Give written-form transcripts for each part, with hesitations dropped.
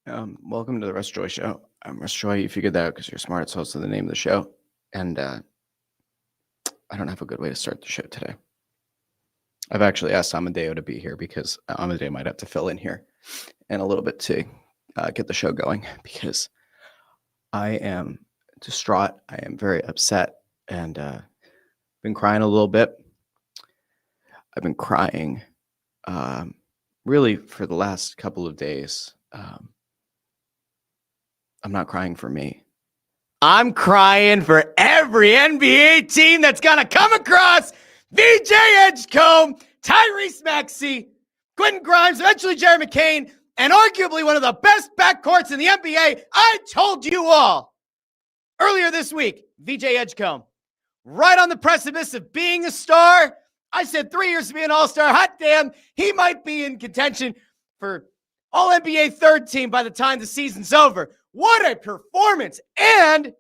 Welcome to the Russ Joy Show. I'm Russ Joy. You figured that out because you're smart. It's also the name of the show. And I don't have a good way to start the show today. I've actually asked Amadeo to be here because Amadeo might have to fill in here in a little bit to get the show going because I am distraught. I am very upset and been crying a little bit. I've been crying really for the last couple of days. I'm not crying for me. I'm crying for every NBA team that's going to come across VJ Edgecombe, Tyrese Maxey, Quentin Grimes, eventually Jerry McCain, and arguably one of the best backcourts in the NBA. I told you all earlier this week, VJ Edgecombe, right on the precipice of being a star. I said 3 years to be an all-star. Hot damn, he might be in contention for all-NBA third team by the time the season's over. What a performance. And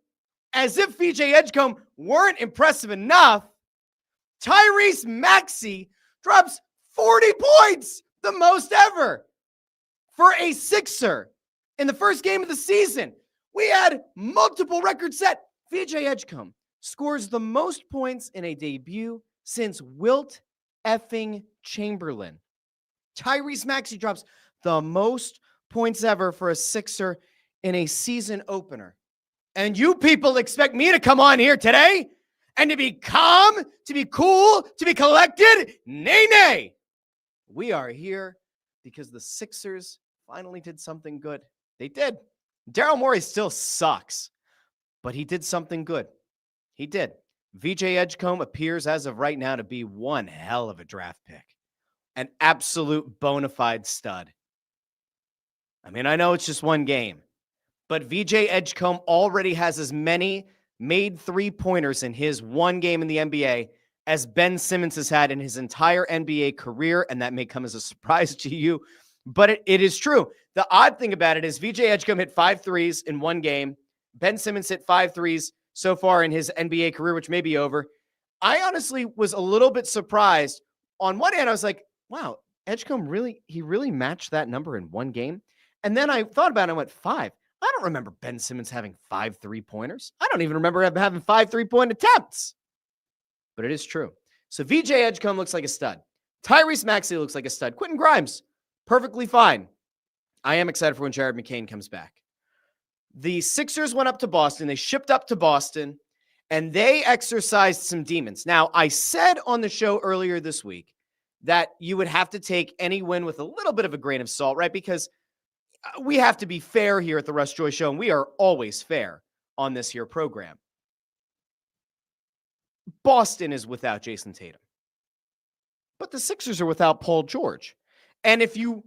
as if VJ Edgecombe weren't impressive enough, Tyrese Maxey drops 40 points, the most ever, for a Sixer in the first game of the season. We had multiple records set. VJ Edgecombe scores the most points in a debut since Wilt effing Chamberlain. Tyrese Maxey drops the most points ever for a Sixer in a season opener. And you people expect me to come on here today and to be calm, to be cool, to be collected? Nay, nay. We are here because the Sixers finally did something good. They did. Daryl Morey still sucks, but he did something good. He did. VJ Edgecombe appears as of right now to be one hell of a draft pick. An absolute bona fide stud. I mean, I know it's just one game, but VJ Edgecombe already has as many made three-pointers in his one game in the NBA as Ben Simmons has had in his entire NBA career, and that may come as a surprise to you, but it is true. The odd thing about it is VJ Edgecombe hit 5 threes in one game. Ben Simmons hit 5 threes so far in his NBA career, which may be over. I honestly was a little bit surprised. On one hand, I was like, wow, Edgecombe really matched that number in one game. And then I thought about it and I went, 5. I don't remember Ben Simmons having 5 3-pointers. I don't even remember having 5 3-point attempts. But it is true. So VJ Edgecombe looks like a stud. Tyrese Maxey looks like a stud. Quentin Grimes, perfectly fine. I am excited for when Jared McCain comes back. The Sixers went up to Boston. They shipped up to Boston, and they exercised some demons. Now, I said on the show earlier this week that you would have to take any win with a little bit of a grain of salt, right? Because we have to be fair here at the Russ Joy Show, and we are always fair on this here program. Boston is without Jason Tatum, but the Sixers are without Paul George. And if you,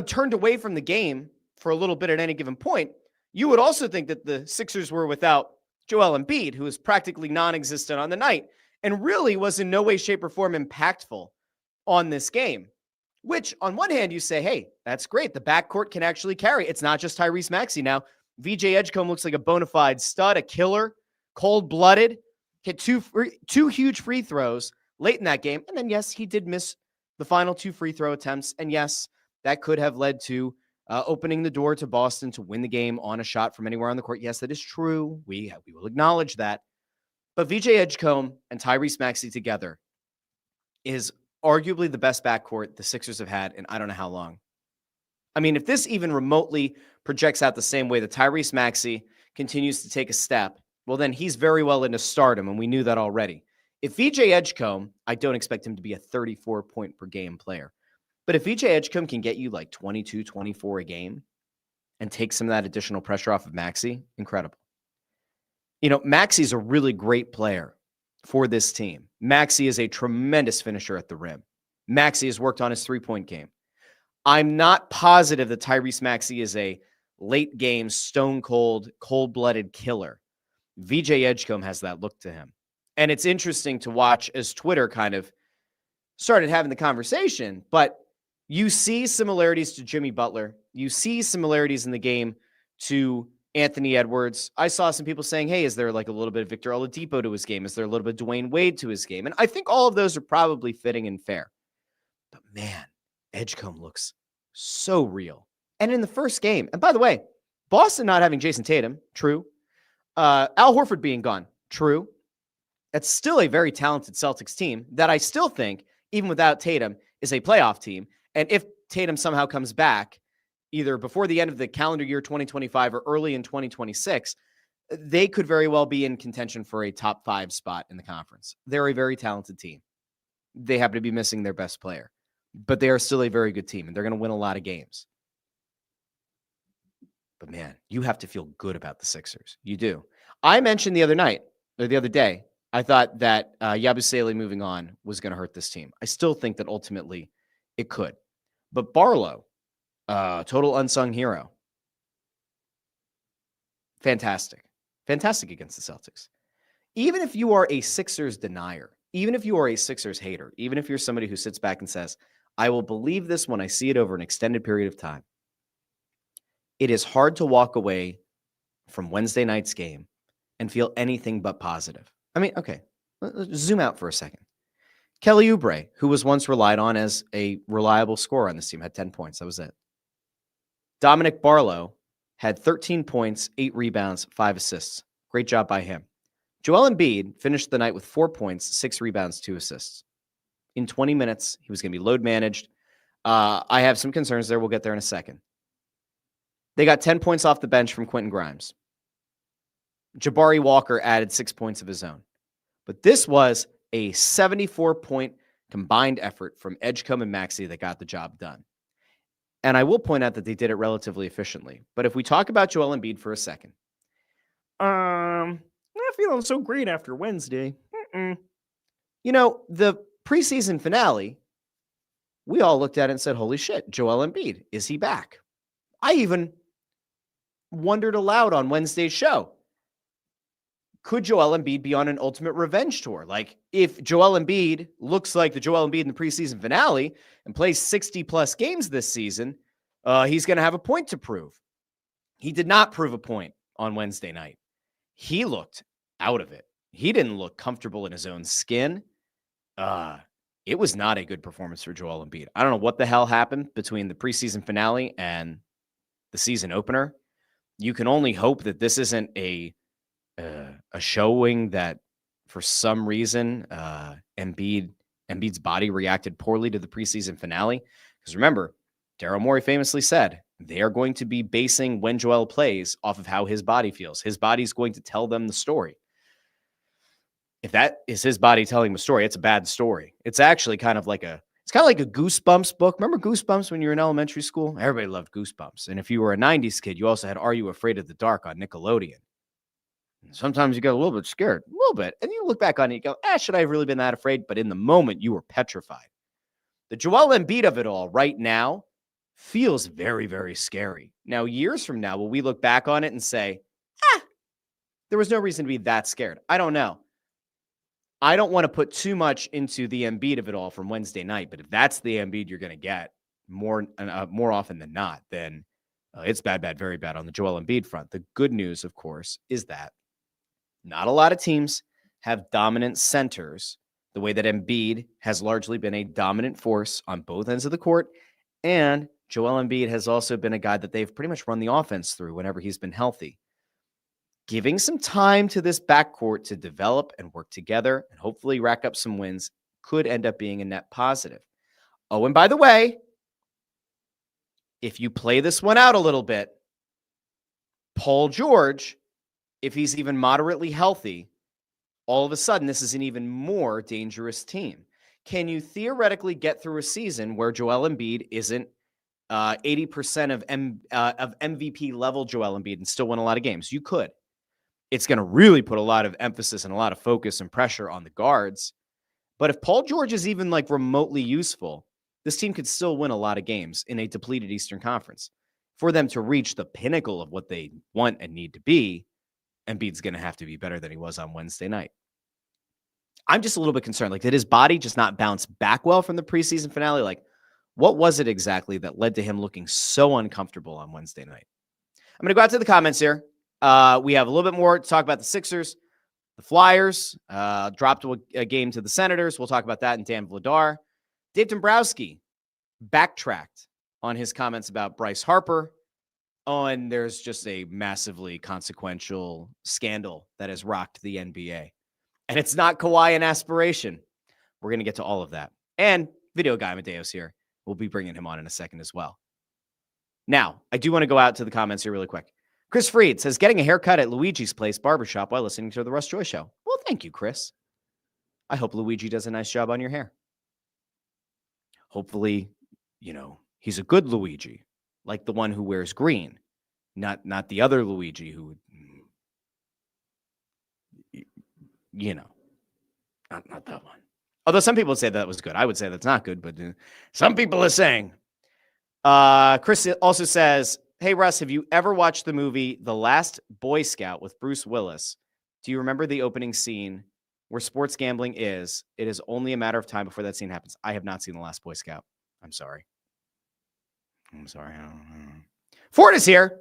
turned away from the game for a little bit at any given point, you would also think that the Sixers were without Joel Embiid, who was practically non-existent on the night and really was in no way, shape, or form impactful on this game. Which, on one hand, you say, hey, that's great. The backcourt can actually carry. It's not just Tyrese Maxey now. VJ Edgecombe looks like a bona fide stud, a killer, cold-blooded, hit two huge free throws late in that game. And then, yes, he did miss the final 2 free throw attempts. And yes, that could have led to opening the door to Boston to win the game on a shot from anywhere on the court. Yes, that is true. We will acknowledge that. But VJ Edgecombe and Tyrese Maxey together is arguably the best backcourt the Sixers have had in I don't know how long. I mean, if this even remotely projects out the same way that Tyrese Maxey continues to take a step, well, then he's very well into stardom, and we knew that already. If VJ Edgecombe, I don't expect him to be a 34-point-per-game player, but if VJ Edgecombe can get you like 22, 24 a game and take some of that additional pressure off of Maxey, incredible. You know, Maxey's a really great player for this team. Maxey is a tremendous finisher at the rim. Maxey has worked on his three-point game. I'm not positive that Tyrese Maxey is a late-game, stone-cold, cold-blooded killer. VJ Edgecombe has that look to him. And it's interesting to watch as Twitter kind of started having the conversation, but you see similarities to Jimmy Butler. You see similarities in the game to Anthony Edwards. I saw some people saying, hey, is there like a little bit of Victor Oladipo to his game? Is there a little bit of Dwayne Wade to his game? And I think all of those are probably fitting and fair. But man, Edgecombe looks so real. And in the first game, and by the way, Boston not having Jason Tatum, true. Al Horford being gone, true. That's still a very talented Celtics team that I still think, even without Tatum, is a playoff team. And if Tatum somehow comes back, either before the end of the calendar year 2025 or early in 2026, they could very well be in contention for a top 5 spot in the conference. They're a very talented team. They happen to be missing their best player, but they are still a very good team, and they're going to win a lot of games. But man, you have to feel good about the Sixers. You do. I mentioned the other day, I thought that Yabusele moving on was going to hurt this team. I still think that ultimately it could. But Barlow, total unsung hero. Fantastic. Fantastic against the Celtics. Even if you are a Sixers denier, even if you are a Sixers hater, even if you're somebody who sits back and says, I will believe this when I see it over an extended period of time, it is hard to walk away from Wednesday night's game and feel anything but positive. I mean, okay, let's zoom out for a second. Kelly Oubre, who was once relied on as a reliable scorer on this team, had 10 points. That was it. Dominic Barlow had 13 points, 8 rebounds, 5 assists. Great job by him. Joel Embiid finished the night with 4 points, 6 rebounds, 2 assists. In 20 minutes, he was going to be load managed. I have some concerns there. We'll get there in a second. They got 10 points off the bench from Quentin Grimes. Jabari Walker added 6 points of his own. But this was a 74-point combined effort from Edgecombe and Maxey that got the job done. And I will point out that they did it relatively efficiently. But if we talk about Joel Embiid for a second, I'm not feeling so great after Wednesday. You know, the preseason finale, we all looked at it and said, holy shit, Joel Embiid, is he back? I even wondered aloud on Wednesday's show, could Joel Embiid be on an ultimate revenge tour? Like, if Joel Embiid looks like the Joel Embiid in the preseason finale and plays 60-plus games this season, he's going to have a point to prove. He did not prove a point on Wednesday night. He looked out of it. He didn't look comfortable in his own skin. It was not a good performance for Joel Embiid. I don't know what the hell happened between the preseason finale and the season opener. You can only hope that this isn't a showing that for some reason Embiid's body reacted poorly to the preseason finale. Because remember, Daryl Morey famously said they are going to be basing when Joel plays off of how his body feels. His body's going to tell them the story. If that is his body telling the story, it's a bad story. It's actually kind of like a Goosebumps book. Remember Goosebumps when you were in elementary school? Everybody loved Goosebumps. And if you were a 90s kid, you also had Are You Afraid of the Dark on Nickelodeon. And sometimes you get a little bit scared, a little bit. And you look back on it and you go, should I have really been that afraid? But in the moment, you were petrified. The Joel Embiid of it all right now feels very, very scary. Now, years from now, will we look back on it and say, there was no reason to be that scared? I don't know. I don't want to put too much into the Embiid of it all from Wednesday night, but if that's the Embiid you're going to get more often than not, then it's bad, very bad on the Joel Embiid front. The good news, of course, is that not a lot of teams have dominant centers the way that Embiid has largely been a dominant force on both ends of the court, and Joel Embiid has also been a guy that they've pretty much run the offense through whenever he's been healthy. Giving some time to this backcourt to develop and work together and hopefully rack up some wins could end up being a net positive. Oh, and by the way, if you play this one out a little bit, Paul George, if he's even moderately healthy, all of a sudden this is an even more dangerous team. Can you theoretically get through a season where Joel Embiid isn't 80% of MVP level Joel Embiid and still win a lot of games? You could. It's going to really put a lot of emphasis and a lot of focus and pressure on the guards. But if Paul George is even like remotely useful, this team could still win a lot of games in a depleted Eastern Conference. For them to reach the pinnacle of what they want and need to be, Embiid's going to have to be better than he was on Wednesday night. I'm just a little bit concerned. Like, did his body just not bounce back well from the preseason finale? Like, what was it exactly that led to him looking so uncomfortable on Wednesday night? I'm going to go out to the comments here. We have a little bit more to talk about the Sixers. The Flyers dropped a game to the Senators. We'll talk about that and Dan Vladar. Dave Dombrowski backtracked on his comments about Bryce Harper. Oh, and there's just a massively consequential scandal that has rocked the NBA. And it's not Kawhi in aspiration. We're going to get to all of that. And video guy Amadeus here. We'll be bringing him on in a second as well. Now, I do want to go out to the comments here really quick. Chris Freed says, getting a haircut at Luigi's Place Barbershop while listening to the Russ Joy Show. Well, thank you, Chris. I hope Luigi does a nice job on your hair. Hopefully, he's a good Luigi, like the one who wears green, not the other Luigi who, not that one. Although some people say that was good. I would say that's not good, but some people are saying. Chris also says, hey, Russ, have you ever watched the movie The Last Boy Scout with Bruce Willis? Do you remember the opening scene where sports gambling is? It is only a matter of time before that scene happens. I have not seen The Last Boy Scout. I'm sorry. I don't know. Ford is here.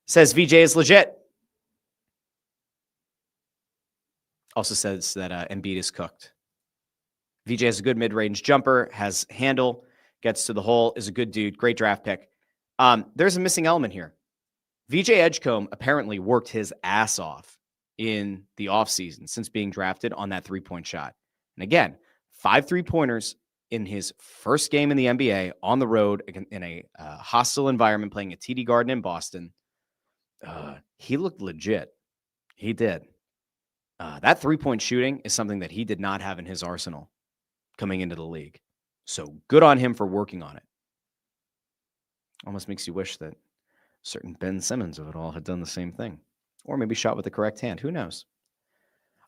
Says VJ is legit. Also says that Embiid is cooked. VJ has a good mid-range jumper, has handle, gets to the hole, is a good dude, great draft pick. There's a missing element here. VJ Edgecombe apparently worked his ass off in the offseason since being drafted on that three-point shot. And again, 5 3-pointers in his first game in the NBA on the road in a hostile environment playing at TD Garden in Boston. He looked legit. He did. That 3-point shooting is something that he did not have in his arsenal coming into the league. So good on him for working on it. Almost makes you wish that certain Ben Simmons of it all had done the same thing. Or maybe shot with the correct hand. Who knows?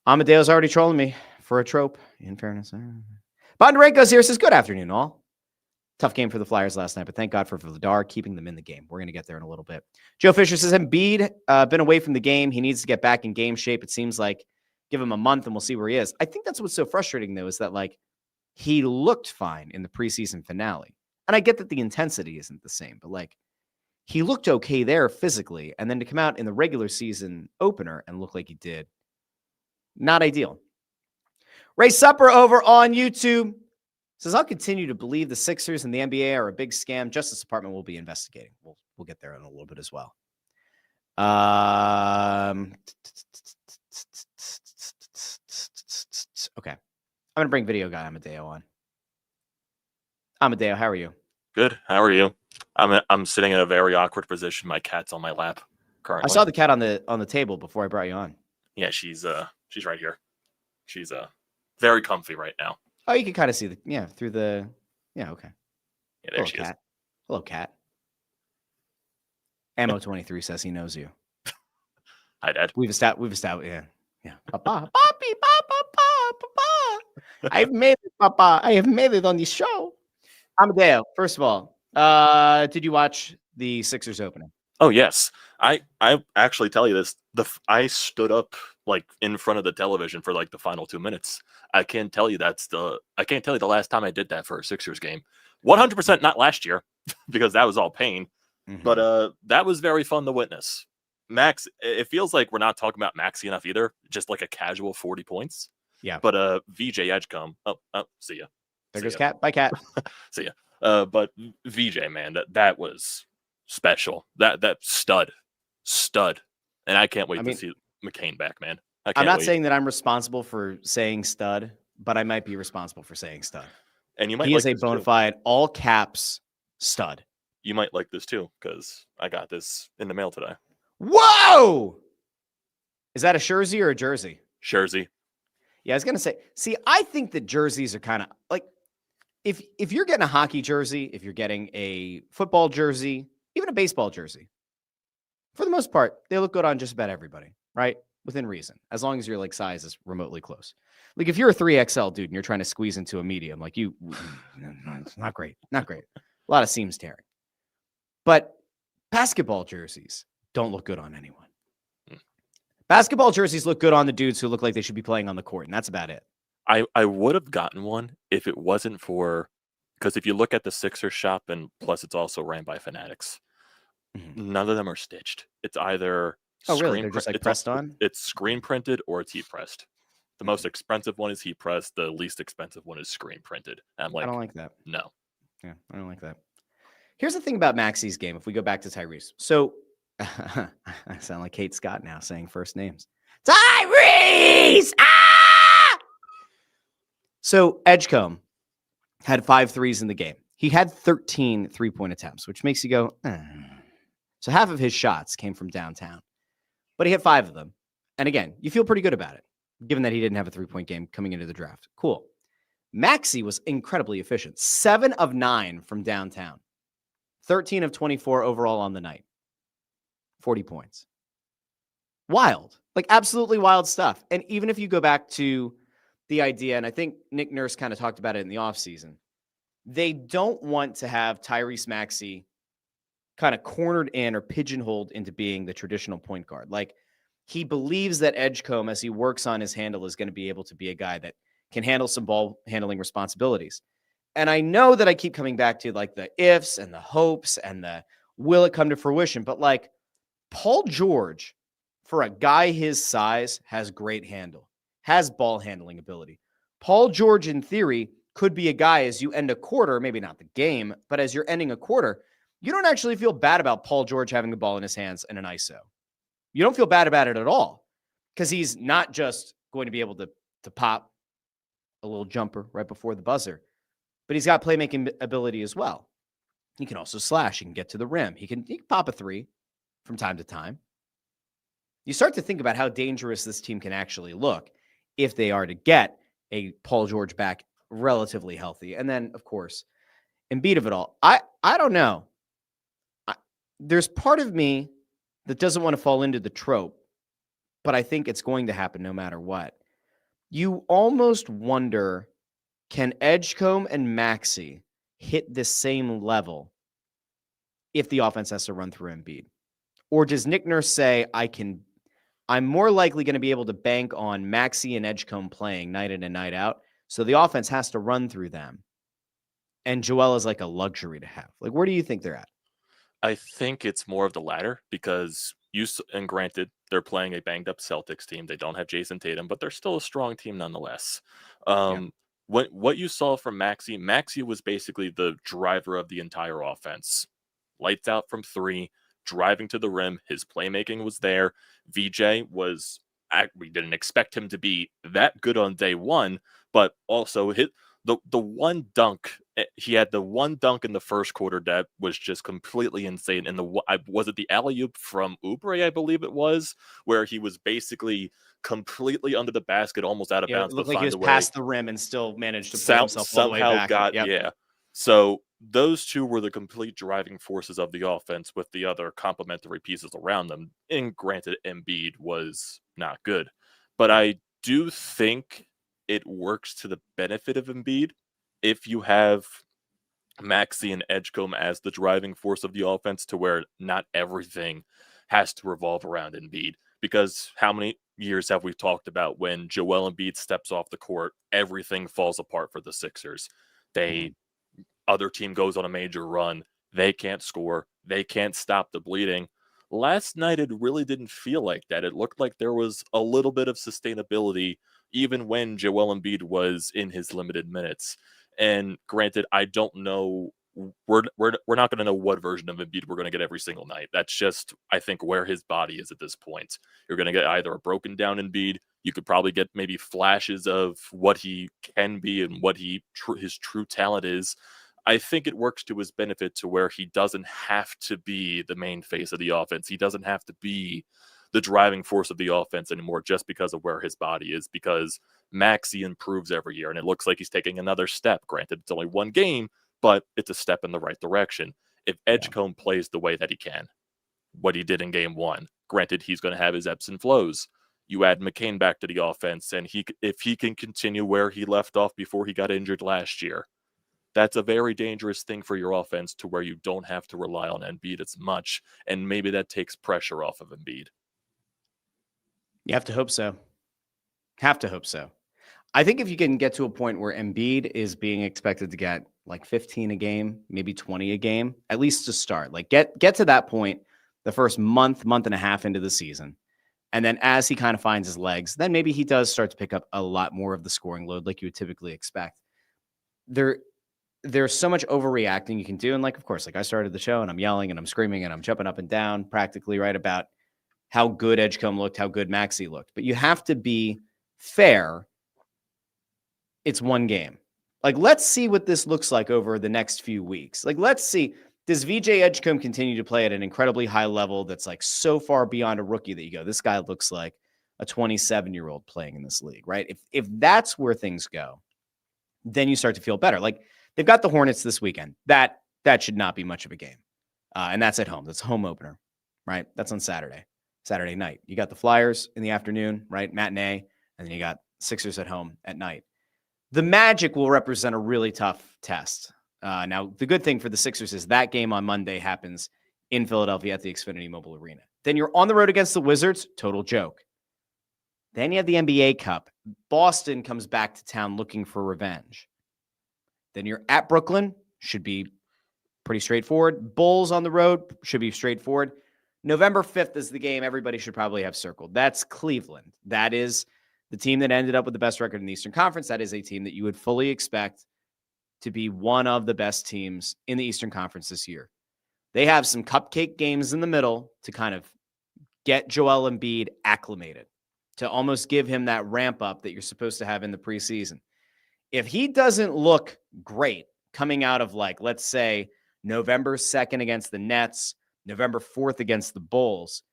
Amadeo's already trolling me for a trope, in fairness. Bondarenko's here, says, good afternoon, all. Tough game for the Flyers last night, but thank God for Vladar keeping them in the game. We're going to get there in a little bit. Joe Fisher says, Embiid been away from the game. He needs to get back in game shape. It seems like give him a month and we'll see where he is. I think that's what's so frustrating, though, is that, he looked fine in the preseason finale. And I get that the intensity isn't the same, but, he looked okay there physically. And then to come out in the regular season opener and look like he did, not ideal. Ray Supper over on YouTube says, I'll continue to believe the Sixers and the NBA are a big scam. Justice Department will be investigating. We'll get there in a little bit as well. Okay. I'm going to bring video guy Amadeo on. Amadeo, how are you? Good. How are you? I'm sitting in a very awkward position. My cat's on my lap currently. I saw the cat on the table before I brought you on. Yeah, she's right here. She's very comfy right now. Oh, you can kind of see through the okay. Yeah, there she is. Hello, cat. Ammo 23 says he knows you. Hi, Dad. We've established, yeah. Papa, papi, papa. I've made it, Papa. I have made it on the show. Amadeo, first of all, did you watch the Sixers opening? Oh, yes. I actually tell you this. I stood up in front of the television for the final 2 minutes. I can't tell you the last time I did that for a Sixers game. 100% not last year because that was all pain. Mm-hmm. But that was very fun to witness. Max, it feels like we're not talking about Maxey enough either. Just a casual 40 points. Yeah. But VJ Edgecombe. Oh, see ya. There goes Cat. Bye, Cat. See ya. But VJ, man, that was special. That stud, and I can't wait to see McCain back, man. I'm not saying that I'm responsible for saying stud, but I might be responsible for saying stud. And you might. He is a bona fide all caps stud. You might like this too, because I got this in the mail today. Whoa! Is that a jersey or a jersey? Jersey. Yeah, I was gonna say. See, I think that jerseys are kind of if you're getting a hockey jersey, if you're getting a football jersey, even a baseball jersey, for the most part, they look good on just about everybody, right? Within reason, as long as your size is remotely close. If you're a 3XL dude and you're trying to squeeze into a medium, it's not great. Not great. A lot of seams tearing. But basketball jerseys don't look good on anyone. Basketball jerseys look good on the dudes who look like they should be playing on the court, and that's about it. I would have gotten one if it wasn't for, because if you look at the Sixers shop, and plus it's also ran by Fanatics, none of them are stitched. It's either really? They're just pressed on? It's screen printed or it's heat pressed. The most expensive one is heat pressed. The least expensive one is screen printed. I'm I don't like that. No. Yeah, I don't like that. Here's the thing about Maxey's game. If we go back to Tyrese. So I sound like Kate Scott now saying first names. Tyrese! Ah! So Edgecombe had 5 threes in the game. He had 13 3-point attempts, which makes you go, So half of his shots came from downtown, but he hit 5 of them. And again, you feel pretty good about it, given that he didn't have a 3-point game coming into the draft. Cool. Maxey was incredibly efficient. 7 of 9 from downtown. 13 of 24 overall on the night. 40 points. Wild. Like absolutely wild stuff. And even if you go back to the idea, and I think Nick Nurse kind of talked about it in the offseason, they don't want to have Tyrese Maxey kind of cornered in or pigeonholed into being the traditional point guard. Like he believes that Edgecombe, as he works on his handle, is going to be able to be a guy that can handle some ball handling responsibilities. And I know that I keep coming back to like the ifs and the hopes and the will it come to fruition, but like Paul George, for a guy his size, has great handle, has ball handling ability. Paul George, in theory, could be a guy as you end a quarter, maybe not the game, but as you're ending a quarter, you don't actually feel bad about Paul George having the ball in his hands in an ISO. You don't feel bad about it at all because he's not just going to be able to pop a little jumper right before the buzzer, but he's got playmaking ability as well. He can also slash. He can get to the rim. He can pop a 3 from time to time. You start to think about how dangerous this team can actually look if they are to get a Paul George back relatively healthy. And then, of course, Embiid of it all. I don't know. There's part of me that doesn't want to fall into the trope, but I think it's going to happen no matter what. You almost wonder, can Edgecombe and Maxey hit the same level if the offense has to run through Embiid? Or does Nick Nurse say, I'm more likely going to be able to bank on Maxey and Edgecombe playing night in and night out, so the offense has to run through them. And Joel is like a luxury to have. Like, where do you think they're at? I think it's more of the latter because and granted, they're playing a banged up Celtics team. They don't have Jason Tatum, but they're still a strong team nonetheless. What you saw from Maxey was basically the driver of the entire offense. Lights out from 3, driving to the rim. His playmaking was there. VJ was, we didn't expect him to be that good on day one, but also the one dunk. He had the one dunk in the first quarter that was just completely insane. And was it the alley-oop from Oubre, I believe it was, where he was basically completely under the basket, almost out of bounds. It looked like he was past the rim and still managed to pull himself all the way back. Yeah. So those two were the complete driving forces of the offense with the other complementary pieces around them. And granted, Embiid was not good. But I do think it works to the benefit of Embiid if you have Maxey and Edgecombe as the driving force of the offense, to where not everything has to revolve around Embiid. Because how many years have we talked about when Joel Embiid steps off the court, everything falls apart for the Sixers? Other team goes on a major run. They can't score. They can't stop the bleeding. Last night, it really didn't feel like that. It looked like there was a little bit of sustainability, even when Joel Embiid was in his limited minutes. And granted, I don't know. We're not going to know what version of Embiid we're going to get every single night. That's just, I think, where his body is at this point. You're going to get either a broken down Embiid. You could probably get maybe flashes of what he can be and what his true talent is. I think it works to his benefit to where he doesn't have to be the main face of the offense. He doesn't have to be the driving force of the offense anymore just because of where his body is, because Maxey improves every year, and it looks like he's taking another step. Granted, it's only one game, but it's a step in the right direction. If Edgecombe plays the way that he can, what he did in game 1, granted, he's going to have his ebbs and flows. You add McCain back to the offense, and if he can continue where he left off before he got injured last year, that's a very dangerous thing for your offense, to where you don't have to rely on Embiid as much, and maybe that takes pressure off of Embiid. You have to hope so. I think if you can get to a point where Embiid is being expected to get like 15 a game, maybe 20 a game, at least to start, like get to that point the first month and a half into the season. And then as he kind of finds his legs, then maybe he does start to pick up a lot more of the scoring load like you would typically expect. there's so much overreacting you can do. And like, of course, like I started the show and I'm yelling and I'm screaming and I'm jumping up and down practically right about how good Edgecombe looked, how good Maxey looked. But you have to be fair. It's one game. Like, let's see what this looks like over the next few weeks. Like, let's see, does VJ Edgecombe continue to play at an incredibly high level that's like so far beyond a rookie that you go, this guy looks like a 27-year-old playing in this league, right? If that's where things go, then you start to feel better. Like, they've got the Hornets this weekend. That should not be much of a game. And that's at home. That's a home opener, right? That's on Saturday night. You got the Flyers in the afternoon, right? Matinee. And then you got Sixers at home at night. The Magic will represent a really tough test. Now, the good thing for the Sixers is that game on Monday happens in Philadelphia at the Xfinity Mobile Arena. Then you're on the road against the Wizards. Total joke. Then you have the NBA Cup. Boston comes back to town looking for revenge. Then you're at Brooklyn. Should be pretty straightforward. Bulls on the road. Should be straightforward. November 5th is the game everybody should probably have circled. That's Cleveland. That is the team that ended up with the best record in the Eastern Conference. That is a team that you would fully expect to be one of the best teams in the Eastern Conference this year. They have some cupcake games in the middle to kind of get Joel Embiid acclimated, to almost give him that ramp up that you're supposed to have in the preseason. If he doesn't look great coming out of, like, let's say November 2nd against the Nets, November 4th against the Bulls,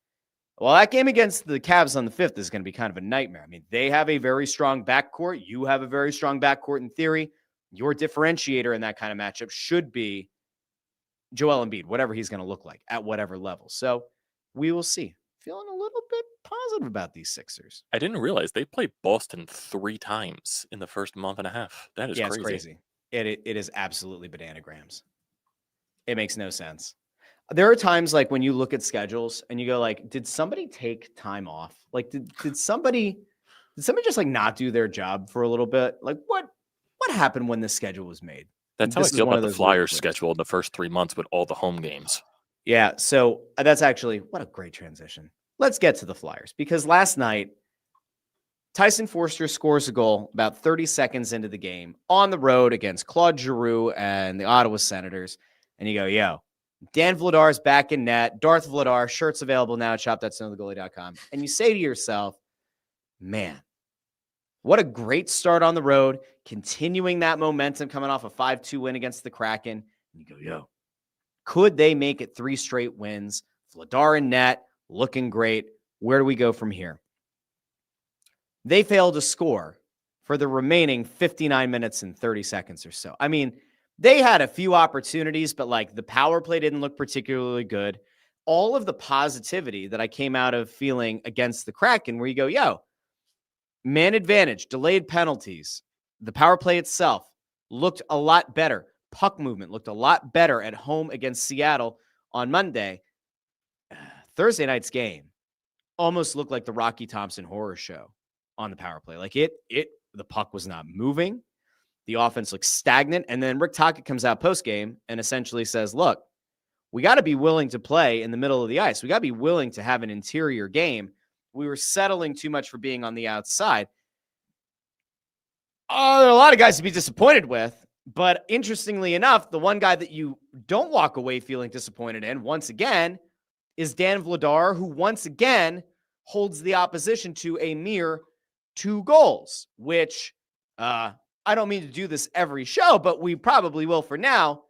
well, that game against the Cavs on the 5th is going to be kind of a nightmare. I mean, they have a very strong backcourt. You have a very strong backcourt in theory. Your differentiator in that kind of matchup should be Joel Embiid, whatever he's going to look like at whatever level. So we will see. Feeling a little bit positive about these Sixers. I didn't realize they played Boston 3 times in the first month and a half. That is crazy. It's crazy. It is absolutely bananagrams. It makes no sense. There are times like when you look at schedules and you go like, did somebody take time off? Like, did somebody just like not do their job for a little bit? Like what happened when the schedule was made? That's how I feel about the Flyers schedule in the first 3 months with all the home games. Yeah, so that's actually, what a great transition. Let's get to the Flyers, because last night, Tyson Forster scores a goal about 30 seconds into the game on the road against Claude Giroux and the Ottawa Senators. And you go, yo, Dan Vladar's back in net. Darth Vladar, shirts available now at shop.snowthegoalie.com. And you say to yourself, man, what a great start on the road, continuing that momentum coming off a 5-2 win against the Kraken. And you go, yo, could they make it 3 straight wins? Vladar in net, looking great. Where do we go from here? They failed to score for the remaining 59 minutes and 30 seconds or so. I mean, they had a few opportunities, but like the power play didn't look particularly good. All of the positivity that I came out of feeling against the Kraken, where you go, yo, man advantage, delayed penalties. The power play itself looked a lot better. Puck movement looked a lot better at home against Seattle on Monday. Thursday night's game almost looked like the Rocky Thompson horror show on the power play. Like the puck was not moving. The offense looks stagnant. And then Rick Tocchet comes out post-game and essentially says, look, we got to be willing to play in the middle of the ice. We got to be willing to have an interior game. We were settling too much for being on the outside. There are a lot of guys to be disappointed with. But interestingly enough, the one guy that you don't walk away feeling disappointed in, once again, is Dan Vladar, who once again holds the opposition to a mere 2 goals, which I don't mean to do this every show, but we probably will for now.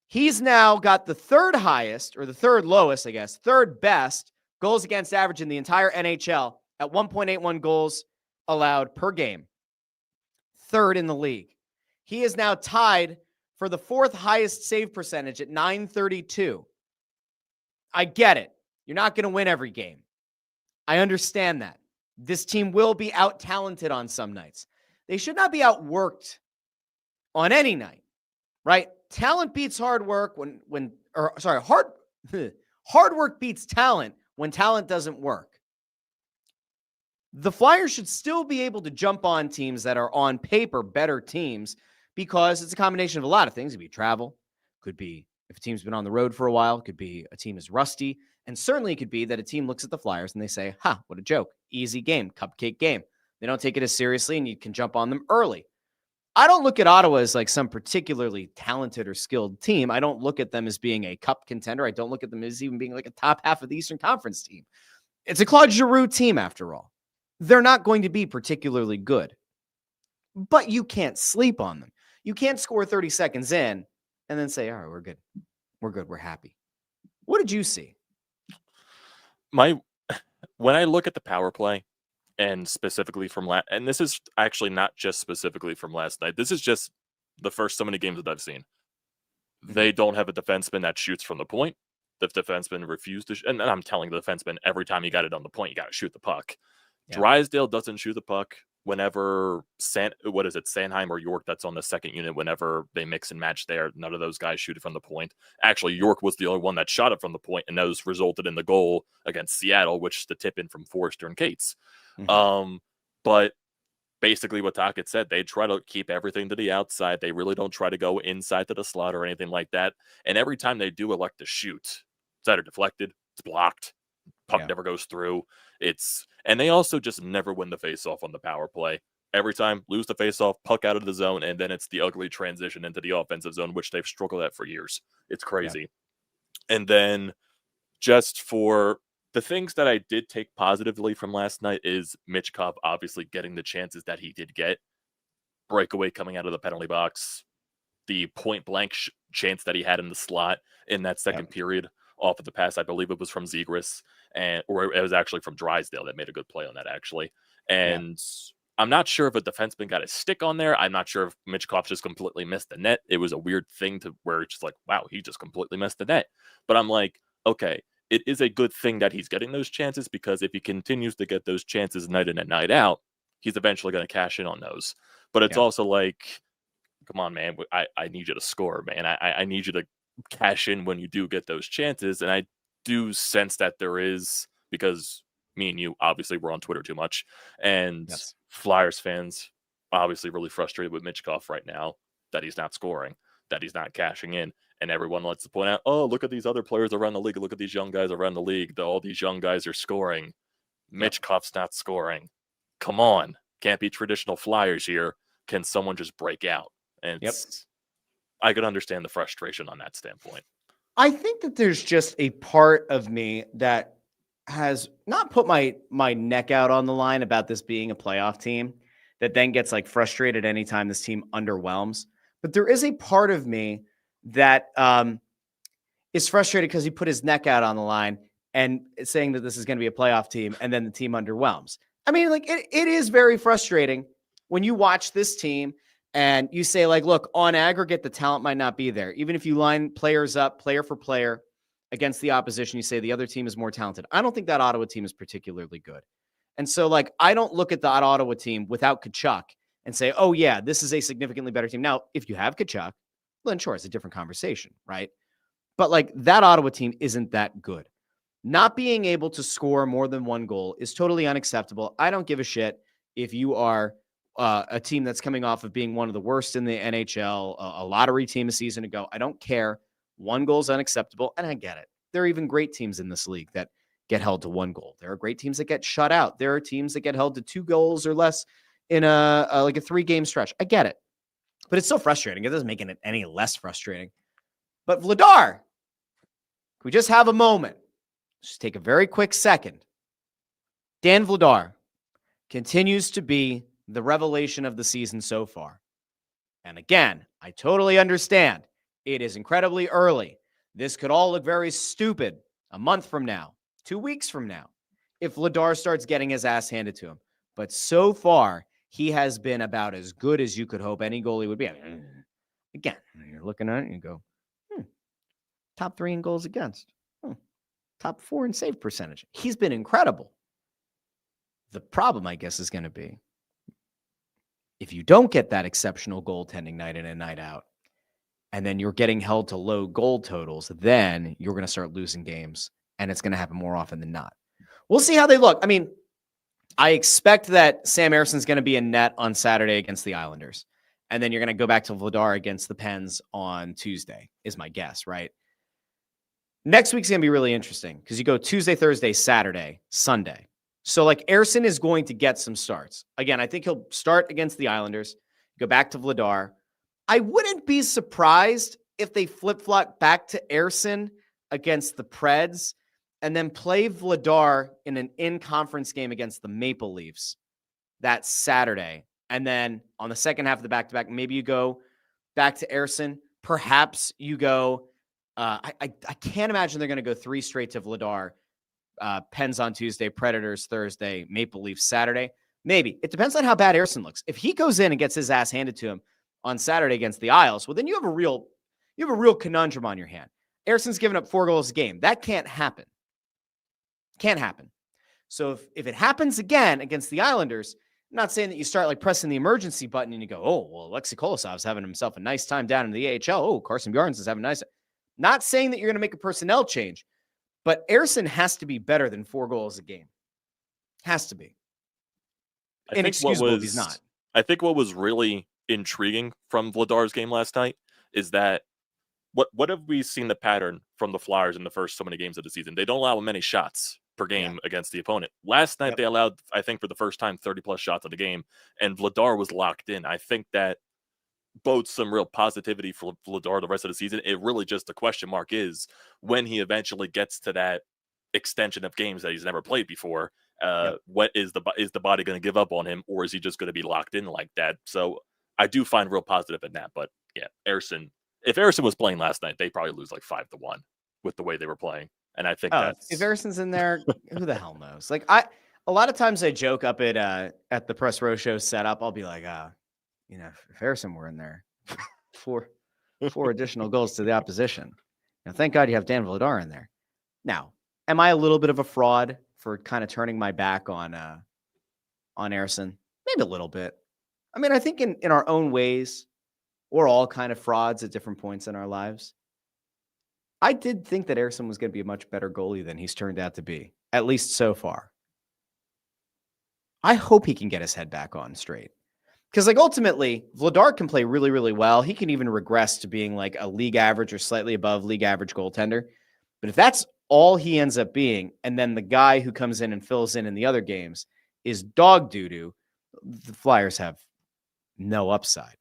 He's now got the 3rd highest, or the 3rd lowest, I guess, 3rd best goals against average in the entire NHL at 1.81 goals allowed per game. 3rd in the league. He is now tied for the 4th highest save percentage at .932. I get it. You're not going to win every game. I understand that. This team will be out-talented on some nights. They should not be outworked on any night, right? Talent beats hard work hard work beats talent when talent doesn't work. The Flyers should still be able to jump on teams that are on paper better teams, because it's a combination of a lot of things. It could be travel, could be if a team's been on the road for a while, it could be a team is rusty, and certainly it could be that a team looks at the Flyers and they say, what a joke. Easy game, cupcake game. They don't take it as seriously, and you can jump on them early. I don't look at Ottawa as like some particularly talented or skilled team. I don't look at them as being a cup contender. I don't look at them as even being like a top half of the Eastern Conference team. It's a Claude Giroux team after all. They're not going to be particularly good, but you can't sleep on them. You can't score 30 seconds in and then say, all right, we're good. We're good. We're happy. What did you see? When I look at the power play, and specifically from and this is actually not just specifically from last night. This is just the first so many games that I've seen. They don't have a defenseman that shoots from the point. The defenseman refused to, and I'm telling the defenseman every time you got it on the point, you got to shoot the puck. Yeah. Drysdale doesn't shoot the puck whenever Sanheim or York that's on the second unit, whenever they mix and match there, none of those guys shoot it from the point. Actually, York was the only one that shot it from the point, and those resulted in the goal against Seattle, which is the tip in from Forrester and Cates. But basically what Tocchet said, they try to keep everything to the outside. They really don't try to go inside to the slot or anything like that. And every time they do elect to shoot, it's either deflected, it's blocked, puck never goes through. And they also just never win the faceoff on the power play. Every time, lose the faceoff, puck out of the zone, and then it's the ugly transition into the offensive zone, which they've struggled at for years. It's crazy. Yeah. And then just for the things that I did take positively from last night is Michkov obviously getting the chances that he did get. Breakaway coming out of the penalty box. The point-blank chance that he had in the slot in that second period off of the pass. I believe it was from Zegras, or it was actually from Drysdale that made a good play on that, actually. And I'm not sure if a defenseman got a stick on there. I'm not sure if Michkov just completely missed the net. It was a weird thing to where it's just like, wow, he just completely missed the net. But I'm like, okay, it is a good thing that he's getting those chances, because if he continues to get those chances night in and night out, he's eventually going to cash in on those. But it's also like, come on, man, I need you to score, man. I need you to cash in when you do get those chances. And I do sense that there is, because me and you obviously we're on Twitter too much, and Flyers fans obviously really frustrated with Michkov right now that he's not scoring, that he's not cashing in. And everyone likes to point out, oh, look at these other players around the league. Look at these young guys around the league. All these young guys are scoring. Michkov's not scoring. Come on. Can't be traditional Flyers here. Can someone just break out? And I could understand the frustration on that standpoint. I think that there's just a part of me that has not put my neck out on the line about this being a playoff team that then gets like frustrated anytime this team underwhelms. But there is a part of me that is frustrated because he put his neck out on the line and saying that this is going to be a playoff team, and then the team underwhelms. I mean, like it is very frustrating when you watch this team and you say, like, look, on aggregate, the talent might not be there. Even if you line players up, player for player, against the opposition, you say the other team is more talented. I don't think that Ottawa team is particularly good. And so, like, I don't look at that Ottawa team without Tkachuk and say, oh, yeah, this is a significantly better team. Now, if you have Tkachuk, then sure, it's a different conversation, right? But, like, that Ottawa team isn't that good. Not being able to score more than one goal is totally unacceptable. I don't give a shit if you are a team that's coming off of being one of the worst in the NHL, a lottery team a season ago. I don't care. One goal is unacceptable, and I get it. There are even great teams in this league that get held to one goal. There are great teams that get shut out. There are teams that get held to 2 goals or less in a 3-game stretch. I get it. But it's so frustrating. It doesn't make it any less frustrating. But Vladar, can we just have a moment? Just take a very quick second. Dan Vladar continues to be the revelation of the season so far. And again, I totally understand. It is incredibly early. This could all look very stupid a month from now, 2 weeks from now, if Vladar starts getting his ass handed to him. But so far, he has been about as good as you could hope any goalie would be. I mean, again, you're looking at it and you go, top 3 in goals against. Top 4 in save percentage. He's been incredible. The problem, I guess, is going to be if you don't get that exceptional goaltending night in and night out, and then you're getting held to low goal totals, then you're going to start losing games, and it's going to happen more often than not. We'll see how they look. I mean, I expect that Sam Erson's going to be in net on Saturday against the Islanders, and then you're going to go back to Vladar against the Pens on Tuesday, is my guess, right? Next week's going to be really interesting because you go Tuesday, Thursday, Saturday, Sunday. So, like, Erson is going to get some starts. Again, I think he'll start against the Islanders, go back to Vladar. I wouldn't be surprised if they flip-flop back to Ersson against the Preds and then play Vladar in an in-conference game against the Maple Leafs that Saturday. And then on the second half of the back-to-back, maybe you go back to Ersson. Perhaps you go, I can't imagine they're going to go 3 straight to Vladar. Pens on Tuesday, Predators Thursday, Maple Leafs Saturday. Maybe. It depends on how bad Ersson looks. If he goes in and gets his ass handed to him on Saturday against the Isles, well, then you have a real conundrum on your hand. Ersson's given up 4 goals a game. That can't happen. Can't happen. So if it happens again against the Islanders, I'm not saying that you start like pressing the emergency button and you go, oh, well, Alexei Kolosov's having himself a nice time down in the AHL. Oh, Carson Bjarnes is having a nice time. Not saying that you're going to make a personnel change, but Ersson has to be better than 4 goals a game. Has to be. Inexcusable if he's not. I think what was really intriguing from Vladar's game last night is that what have we seen the pattern from the Flyers in the first so many games of the season? They don't allow many shots per game against the opponent. Last night they allowed, I think for the first time, 30-plus shots of the game, and Vladar was locked in. I think that bodes some real positivity for Vladar the rest of the season. It really just the question mark is when he eventually gets to that extension of games that he's never played before. What is the body going to give up on him, or is he just going to be locked in like that? So I do find real positive in that. But yeah, Ersson. If Ersson was playing last night, they probably lose like 5-1 with the way they were playing. And I think if Ersson's in there, who the hell knows? Like a lot of times I joke up at the Press Row Show setup. I'll be like, if Ersson were in there, 4 additional goals to the opposition. Thank God you have Dan Vladar in there. Now, am I a little bit of a fraud for kind of turning my back on Ersson? Maybe a little bit. I mean, I think in our own ways, we're all kind of frauds at different points in our lives. I did think that Ersson was going to be a much better goalie than he's turned out to be, at least so far. I hope he can get his head back on straight. Because, ultimately, Vladar can play really, really well. He can even regress to being like a league average or slightly above league average goaltender. But if that's all he ends up being, and then the guy who comes in and fills in the other games is dog doo-doo, the Flyers have no upside.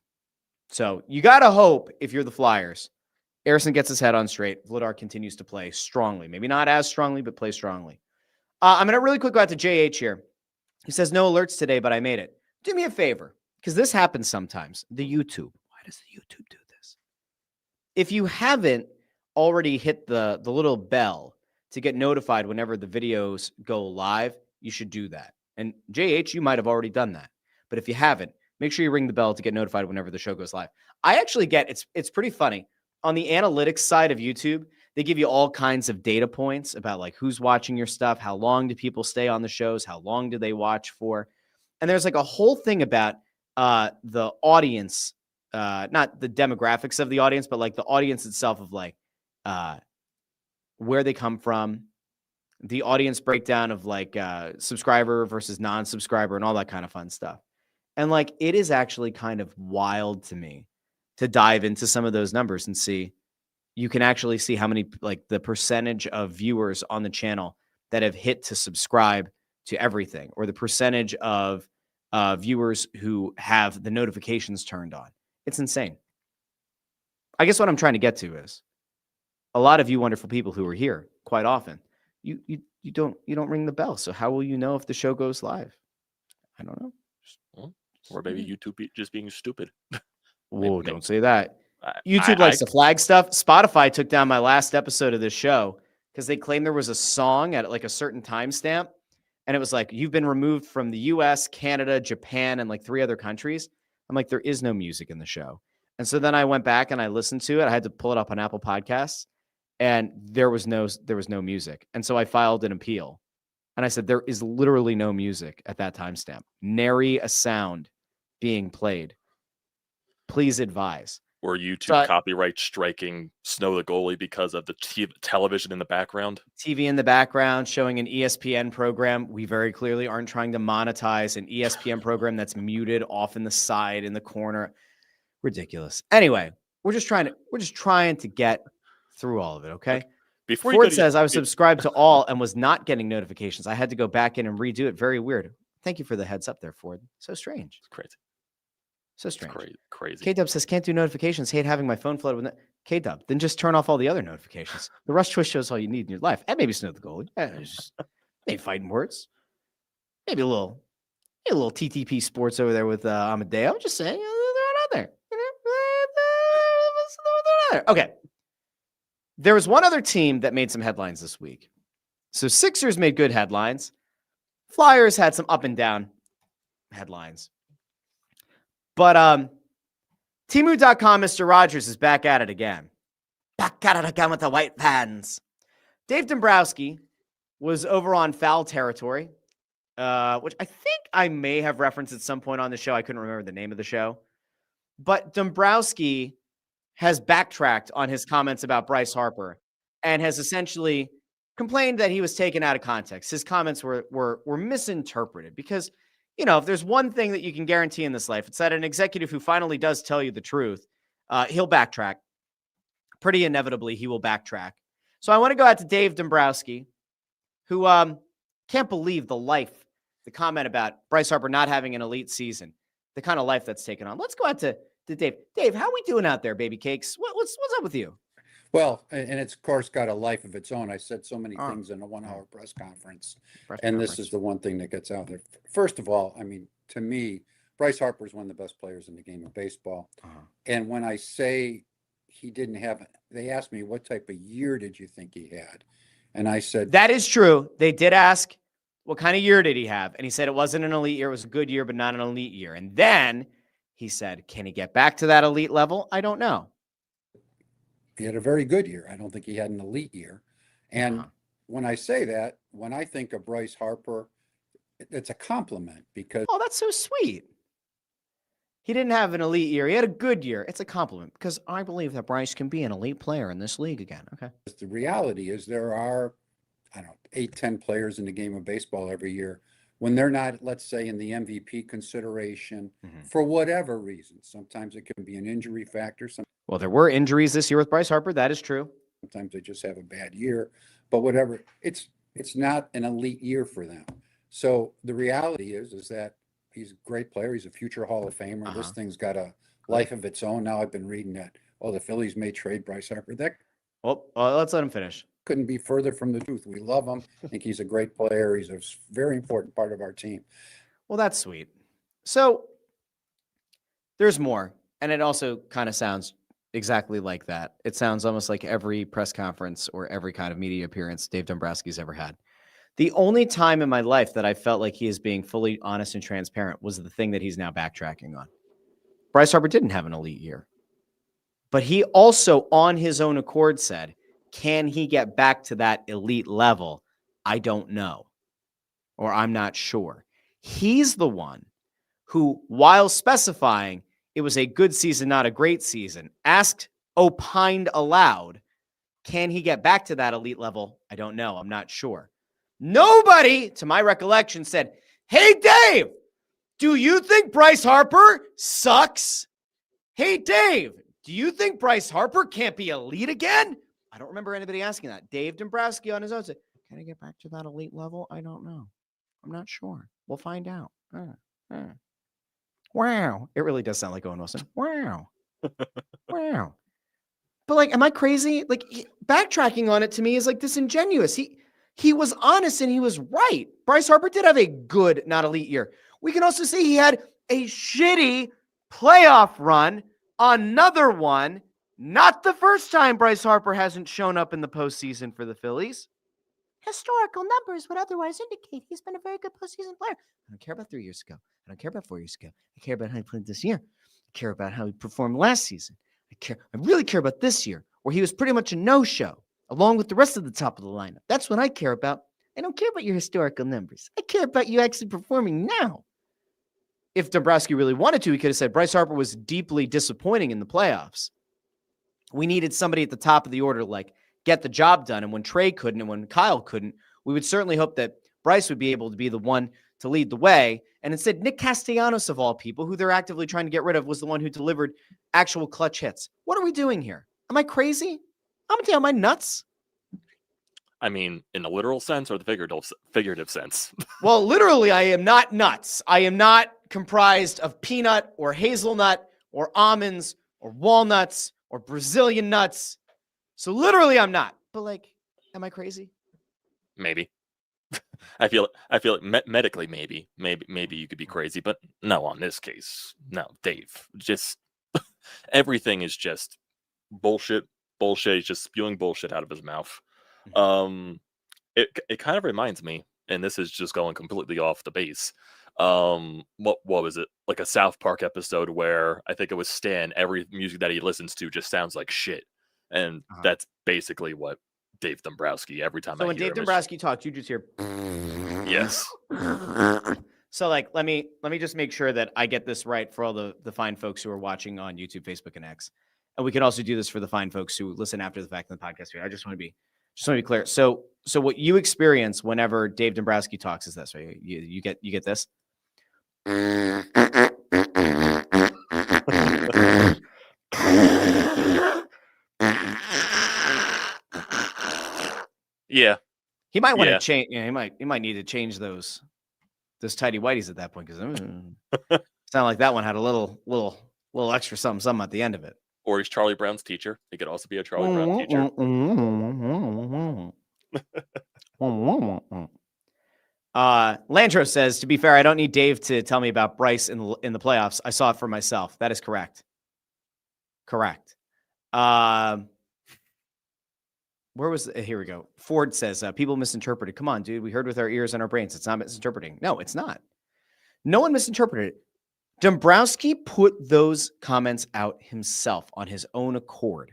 So you got to hope, if you're the Flyers, Ersson gets his head on straight. Vladar continues to play strongly. Maybe not as strongly, but play strongly. I'm going to really quick go out to JH here. He says, no alerts today, but I made it. Do me a favor, because this happens sometimes. The YouTube. Why does the YouTube do this? If you haven't already hit the little bell to get notified whenever the videos go live, you should do that. And JH, you might have already done that. But if you haven't, make sure you ring the bell to get notified whenever the show goes live. I actually get, it's pretty funny. On the analytics side of YouTube, they give you all kinds of data points about like who's watching your stuff, how long do people stay on the shows, how long do they watch for. And there's like a whole thing about the audience, not the demographics of the audience, but like the audience itself of like where they come from, the audience breakdown of like subscriber versus non-subscriber and all that kind of fun stuff. And like, it is actually kind of wild to me to dive into some of those numbers and see, you can actually see how many, like the percentage of viewers on the channel that have hit to subscribe to everything, or the percentage of viewers who have the notifications turned on. It's insane. I guess what I'm trying to get to is a lot of you wonderful people who are here quite often, you don't ring the bell. So how will you know if the show goes live? I don't know. Or maybe YouTube just being stupid. Whoa, don't say that. YouTube likes to flag stuff. Spotify took down my last episode of this show because they claimed there was a song at like a certain timestamp. And it was like, you've been removed from the US, Canada, Japan, and like 3 other countries. I'm like, there is no music in the show. And so then I went back and I listened to it. I had to pull it up on Apple Podcasts, and there was no music. And so I filed an appeal. And I said, there is literally no music at that timestamp. Nary a sound being played. Please advise. Or YouTube copyright striking Snow the Goalie because of the television in the background. TV in the background showing an ESPN program. We very clearly aren't trying to monetize an ESPN program that's muted off in the side in the corner. Ridiculous. Anyway, we're just trying to get through all of it, okay? Ford says, I was subscribed to all and was not getting notifications. I had to go back in and redo it. Very weird. Thank you for the heads up there, Ford. So strange. It's crazy. So strange. Crazy. K-Dub says, can't do notifications. Hate having my phone flooded with K-Dub. Then just turn off all the other notifications. The Russ Joy Show is all you need in your life. And maybe Snow the Goalie. Maybe Phightin Words. Maybe a little TTP Sports over there with Amadeo. I'm just saying, they're not there. Okay. There was one other team that made some headlines this week. So Sixers made good headlines. Flyers had some up and down headlines. But Temu.com, Mr. Rogers is back at it again. Back at it again with the white fans. Dave Dombrowski was over on Foul Territory, which I think I may have referenced at some point on the show. I couldn't remember the name of the show. But Dombrowski has backtracked on his comments about Bryce Harper and has essentially complained that he was taken out of context. His comments were misinterpreted because, you know, if there's one thing that you can guarantee in this life, it's that an executive who finally does tell you the truth, he'll backtrack. Pretty inevitably, he will backtrack. So I want to go out to Dave Dombrowski, who can't believe the comment about Bryce Harper not having an elite season, the kind of life that's taken on. Let's go out to Dave. Dave, how we doing out there, baby cakes? What's up with you? Well, and it's, of course, got a life of its own. I said so many things in a 1 hour press conference, this is the one thing that gets out there. First of all, I mean, to me, Bryce Harper is one of the best players in the game of baseball. And when I say he didn't have, they asked me, what type of year did you think he had? And I said, that is true. They did ask, what kind of year did he have? And he said it wasn't an elite year. It was a good year, but not an elite year. And then he said, can he get back to that elite level? I don't know. He had a very good year. I don't think he had an elite year. And when I say that, when I think of Bryce Harper, it's a compliment because... Oh, that's so sweet. He didn't have an elite year. He had a good year. It's a compliment because I believe that Bryce can be an elite player in this league again. Okay. The reality is there are, I don't know, 8, 10 players in the game of baseball every year. When they're not, let's say, in the MVP consideration, for whatever reason, sometimes it can be an injury factor. Well, there were injuries this year with Bryce Harper. That is true. Sometimes they just have a bad year, but whatever, it's not an elite year for them. So the reality is that he's a great player. He's a future Hall of Famer. This thing's got a life of its own. Now I've been reading that, the Phillies may trade Bryce Harper. That let's let him finish. Couldn't be further from the truth. We love him. I think he's a great player. He's a very important part of our team. Well, that's sweet. So there's more. And it also kind of sounds exactly like that. It sounds almost like every press conference or every kind of media appearance Dave Dombrowski's ever had. The only time in my life that I felt like he is being fully honest and transparent was the thing that he's now backtracking on. Bryce Harper didn't have an elite year. But he also, on his own accord, said, can he get back to that elite level? I don't know. Or I'm not sure. He's the one who, while specifying it was a good season, not a great season, opined aloud, can he get back to that elite level? I don't know. I'm not sure. Nobody, to my recollection, said, hey, Dave, do you think Bryce Harper sucks? Hey, Dave, do you think Bryce Harper can't be elite again? I don't remember anybody asking that. Dave Dombrowski on his own said, can I get back to that elite level? I don't know. I'm not sure. We'll find out. Wow. It really does sound like Owen Wilson. Wow. Wow. But like, am I crazy? Like, backtracking on it to me is like disingenuous. He was honest and he was right. Bryce Harper did have a good, not elite year. We can also see he had a shitty playoff run. Another one. Not the first time Bryce Harper hasn't shown up in the postseason for the Phillies. Historical numbers would otherwise indicate he's been a very good postseason player. I don't care about 3 years ago. I don't care about 4 years ago. I care about how he played this year. I care about how he performed last season. I really care about this year, where he was pretty much a no-show, along with the rest of the top of the lineup. That's what I care about. I don't care about your historical numbers. I care about you actually performing now. If Dombrowski really wanted to, he could have said Bryce Harper was deeply disappointing in the playoffs. We needed somebody at the top of the order to like get the job done. And when Trey couldn't and when Kyle couldn't, we would certainly hope that Bryce would be able to be the one to lead the way. And instead, Nick Castellanos, of all people, who they're actively trying to get rid of, was the one who delivered actual clutch hits. What are we doing here? Am I crazy? Am I nuts? I mean, in the literal sense or the figurative sense? Well, literally, I am not nuts. I am not comprised of peanut or hazelnut or almonds or walnuts or Brazilian nuts. So literally, I'm not. But like, am I crazy? Maybe. I feel like medically, maybe you could be crazy, but no, on this case, no, Dave. Just everything is just bullshit. He's just spewing bullshit out of his mouth. It kind of reminds me, and this is just going completely off the base. What was it? Like a South Park episode where I think it was Stan. Every music that he listens to just sounds like shit, and that's basically what Dave Dombrowski. Every time so I when hear Dave him, Dombrowski talks, you just hear. Yes. So like, let me just make sure that I get this right for all the fine folks who are watching on YouTube, Facebook, and X, and we can also do this for the fine folks who listen after the fact in the podcast. I just want to be clear. So what you experience whenever Dave Dombrowski talks is this, right? You get this. Yeah. He might want to change. He might need to change those tidy whities at that point because sound like that one had a little extra something at the end of it. Or he's Charlie Brown's teacher. He could also be a Charlie Brown teacher. Landro says, to be fair, I don't need Dave to tell me about Bryce in the playoffs. I saw it for myself. That is correct. Correct. Where was here we go. Ford says, people misinterpreted. Come on, dude. We heard with our ears and our brains. It's not misinterpreting. No, it's not. No one misinterpreted it. Dombrowski put those comments out himself on his own accord.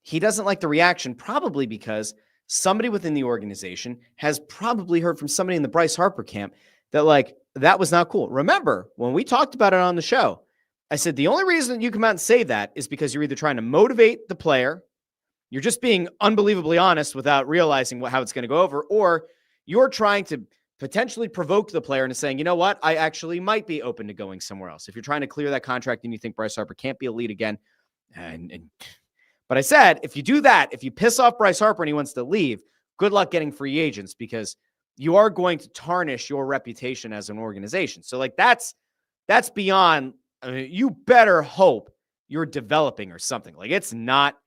He doesn't like the reaction, probably because somebody within the organization has probably heard from somebody in the Bryce Harper camp that like, that was not cool. Remember, when we talked about it on the show, I said, the only reason you come out and say that is because you're either trying to motivate the player, you're just being unbelievably honest without realizing how it's going to go over, or you're trying to potentially provoke the player into saying, you know what, I actually might be open to going somewhere else. If you're trying to clear that contract and you think Bryce Harper can't be a lead again. But I said, if you do that, if you piss off Bryce Harper and he wants to leave, good luck getting free agents because you are going to tarnish your reputation as an organization. So like that's beyond, I mean, you better hope you're developing or something. Like it's not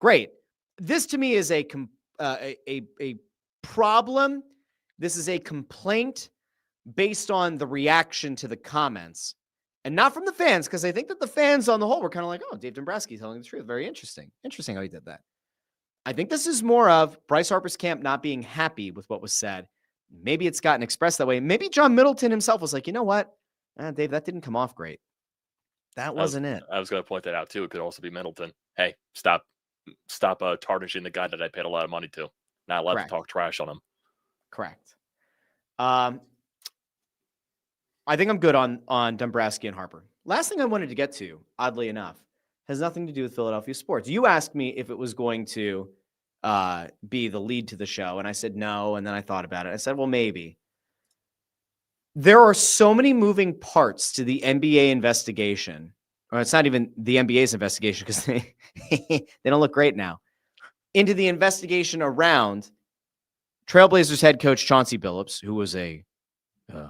great. This to me is a problem. This is a complaint based on the reaction to the comments and not from the fans, because I think that the fans on the whole were kind of like, oh, Dave Dombrowski telling the truth. Very interesting. Interesting how he did that. I think this is more of Bryce Harper's camp not being happy with what was said. Maybe it's gotten expressed that way. Maybe John Middleton himself was like, you know what, Dave, that didn't come off great. That wasn't it. I was going to point that out too. It could also be Middleton. Hey, stop tarnishing the guy that I paid a lot of money to. Not allowed to talk trash on him. Correct. I think I'm good on Dombrowski and Harper. Last thing I wanted to get to, oddly enough, has nothing to do with Philadelphia sports. You asked me if it was going to be the lead to the show, and I said no, and then I thought about it. I said, well, maybe. There are so many moving parts to the NBA investigation, or it's not even the NBA's investigation because they don't look great now, into the investigation around Trailblazers head coach Chauncey Billups, who was a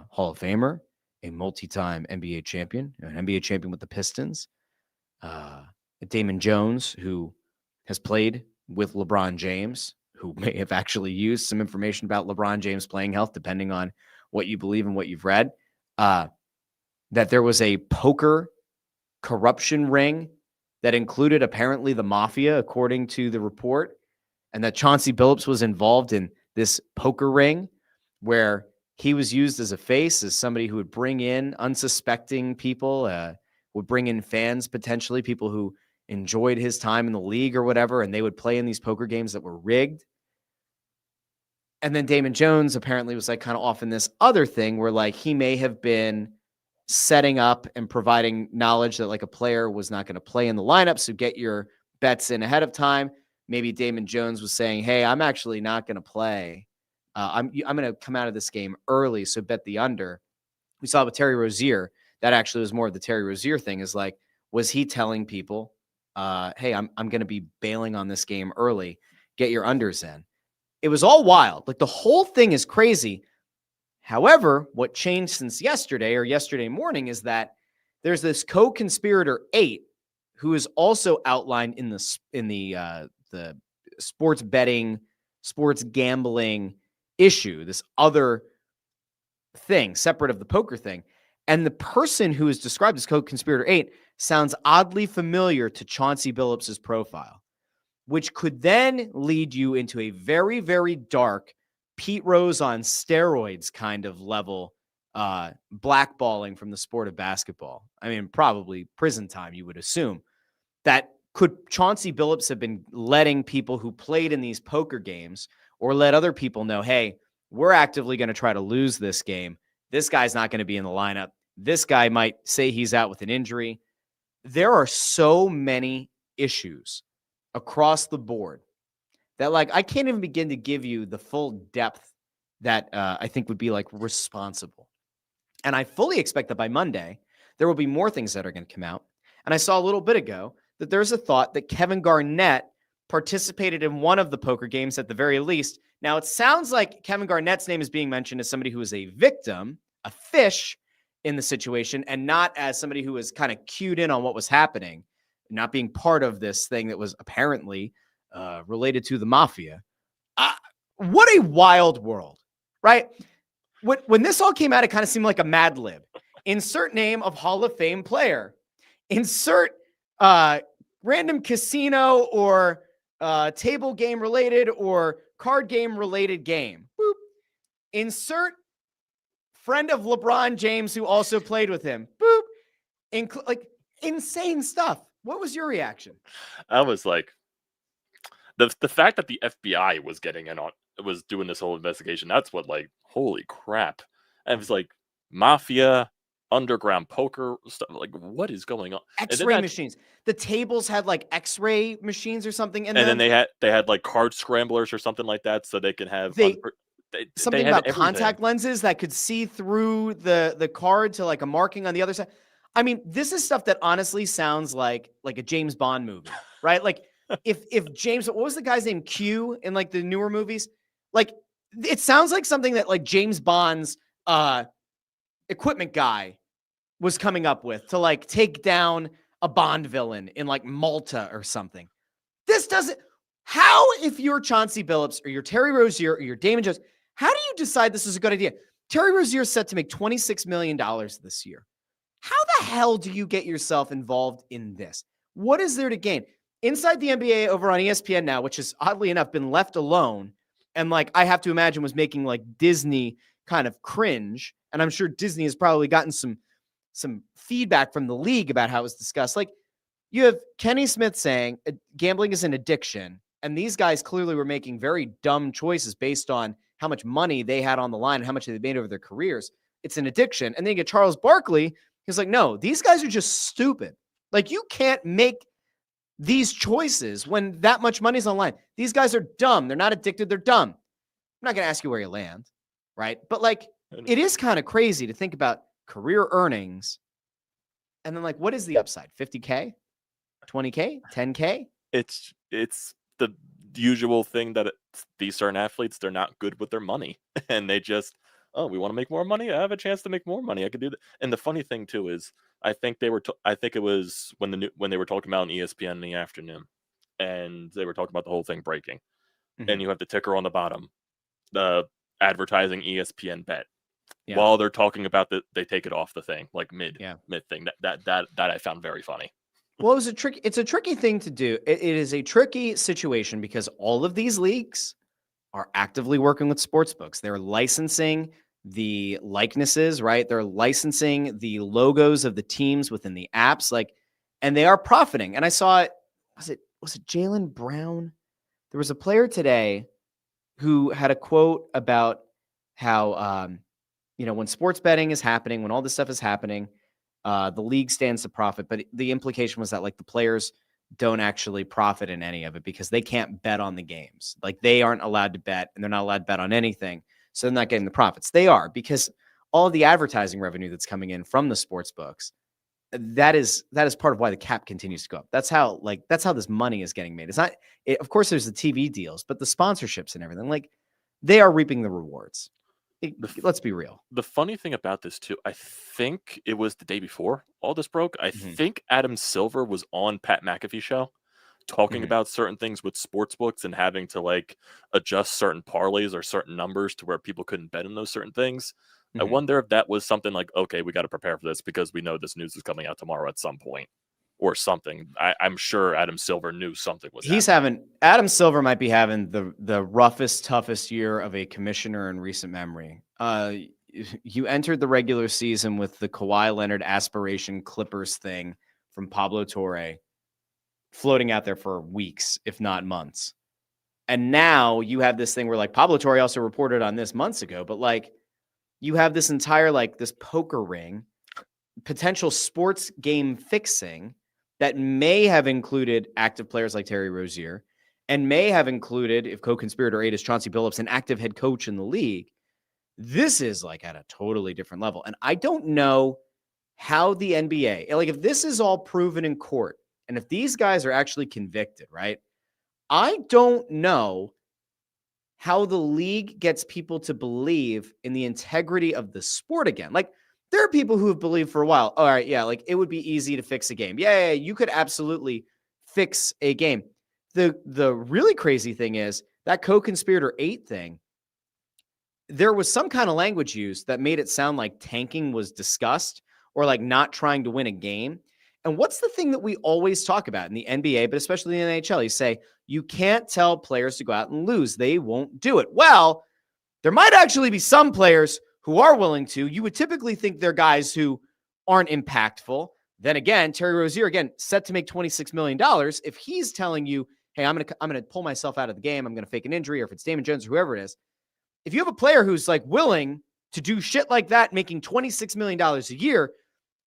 Hall of Famer, a multi-time NBA champion, an NBA champion with the Pistons, Damon Jones, who has played with LeBron James, who may have actually used some information about LeBron James' playing health, depending on what you believe and what you've read, that there was a poker corruption ring that included apparently the mafia, according to the report, and that Chauncey Billups was involved in this poker ring where he was used as a face, as somebody who would bring in unsuspecting people, would bring in fans, potentially people who enjoyed his time in the league or whatever, and they would play in these poker games that were rigged. And then Damon Jones apparently was like kind of off in this other thing where like he may have been setting up and providing knowledge that like a player was not going to play in the lineup. So get your bets in ahead of time. Maybe Damon Jones was saying, hey, I'm actually not going to play. I'm going to come out of this game early. So bet the under. We saw with Terry Rozier, that actually was more of the Terry Rozier thing, is like, was he telling people, hey, I'm going to be bailing on this game early, get your unders in. It was all wild. Like the whole thing is crazy. However, what changed since yesterday or yesterday morning is that there's this co-conspirator 8 who is also outlined in the sports betting, sports gambling issue, this other thing separate of the poker thing. And the person who is described as co-conspirator 8 sounds oddly familiar to Chauncey Billups's profile, which could then lead you into a very, very dark Pete Rose on steroids kind of level blackballing from the sport of basketball. I mean, probably prison time, you would assume. That could Chauncey Billups have been letting people who played in these poker games or let other people know, hey, we're actively going to try to lose this game. This guy's not going to be in the lineup. This guy might say he's out with an injury. There are so many issues across the board that, like, I can't even begin to give you the full depth that I think would be, like, responsible. And I fully expect that by Monday, there will be more things that are going to come out. And I saw a little bit ago that there's a thought that Kevin Garnett participated in one of the poker games at the very least. Now, it sounds like Kevin Garnett's name is being mentioned as somebody who is a victim, a fish in the situation, and not as somebody who was kind of cued in on what was happening, not being part of this thing that was apparently related to the mafia. What a wild world, right? When this all came out, it kind of seemed like a Mad Lib. Insert name of Hall of Fame player. Insert random casino or table game related or card game related game. Boop. Insert friend of LeBron James who also played with him. Boop. Like insane stuff. What was your reaction? I was like, the fact that the FBI was getting in on, was doing this whole investigation. That's what, like, holy crap. And it was like mafia, underground poker stuff. Like, what is going on? X-ray machines. The tables had like X-ray machines or something in them. And then they had like card scramblers or something like that, so they can have something about contact lenses that could see through the card to like a marking on the other side. I mean, this is stuff that honestly sounds like a James Bond movie, right? Like if James, what was the guy's name? Q in like the newer movies? Like it sounds like something that like James Bond's equipment guy was coming up with to like take down a Bond villain in like Malta or something. This doesn't, how, if you're Chauncey Billups or you're Terry Rozier or you're Damon Jones, how do you decide this is a good idea? Terry Rozier is set to make $26 million this year. How the hell do you get yourself involved in this? What is there to gain? Inside the NBA over on ESPN now, which has oddly enough been left alone, and like I have to imagine was making like Disney kind of cringe, and I'm sure Disney has probably gotten some feedback from the league about how it was discussed. Like you have Kenny Smith saying gambling is an addiction, and these guys clearly were making very dumb choices based on how much money they had on the line and how much they made over their careers. It's an addiction. And then you get Charles Barkley. He's like, no, these guys are just stupid. Like you can't make these choices when that much money's on the line. These guys are dumb. They're not addicted. They're dumb. I'm not going to ask you where you land, right? But like, it is kind of crazy to think about career earnings. And then like, what is the upside? 50K, 20K, 10K? It's the usual thing that these certain athletes, they're not good with their money and they just, oh, we want to make more money. I have a chance to make more money. I could do that. And the funny thing too is, I think it was when they were talking about on ESPN in the afternoon, and they were talking about the whole thing breaking, and you have the ticker on the bottom, the advertising ESPN bet. Yeah. While they're talking about that, they take it off the thing, like mid thing. That I found very funny. Well, it's a tricky thing to do. It is a tricky situation because all of these leagues are actively working with sportsbooks. They're licensing the likenesses, right? They're licensing the logos of the teams within the apps, like, and they are profiting. And I saw it. Was it Jaylen Brown? There was a player today who had a quote about how, when sports betting is happening, when all this stuff is happening, the league stands to profit. But the implication was that like the players don't actually profit in any of it because they can't bet on the games. Like they aren't allowed to bet and they're not allowed to bet on anything. So they're not getting the profits. They are, because all of the advertising revenue that's coming in from the sports books that is part of why the cap continues to go up. That's how this money is getting made. It's not, of course there's the TV deals, but the sponsorships and everything, like they are reaping the rewards. Let's be real. The funny thing about this too, I think it was the day before all this broke. I think Adam Silver was on Pat McAfee's show talking about certain things with sports books and having to like adjust certain parlays or certain numbers to where people couldn't bet on those certain things. I wonder if that was something like, okay, we got to prepare for this because we know this news is coming out tomorrow at some point or something. I'm sure Adam Silver knew something was Adam Silver might be having the roughest, toughest year of a commissioner in recent memory. You entered the regular season with the Kawhi Leonard aspiration Clippers thing from Pablo Torre floating out there for weeks, if not months. And now you have this thing where like Pablo Torre also reported on this months ago, but like you have this entire, like this poker ring, potential sports game fixing that may have included active players like Terry Rozier and may have included, if co-conspirator 8 is Chauncey Billups, an active head coach in the league. This is like at a totally different level. And I don't know how the NBA, like if this is all proven in court and if these guys are actually convicted, right? I don't know how the league gets people to believe in the integrity of the sport again. Like there are people who have believed for a while, all right, yeah, like it would be easy to fix a game. Yeah, you could absolutely fix a game. The really crazy thing is that co-conspirator 8 thing, there was some kind of language used that made it sound like tanking was discussed or like not trying to win a game. And what's the thing that we always talk about in the NBA, but especially in the NHL? You say, you can't tell players to go out and lose. They won't do it. Well, there might actually be some players who are willing to. You would typically think they're guys who aren't impactful. Then again, Terry Rozier, again, set to make $26 million. If he's telling you, hey, I'm gonna pull myself out of the game, I'm going to fake an injury, or if it's Damon Jones or whoever it is, if you have a player who's like willing to do shit like that, making $26 million a year,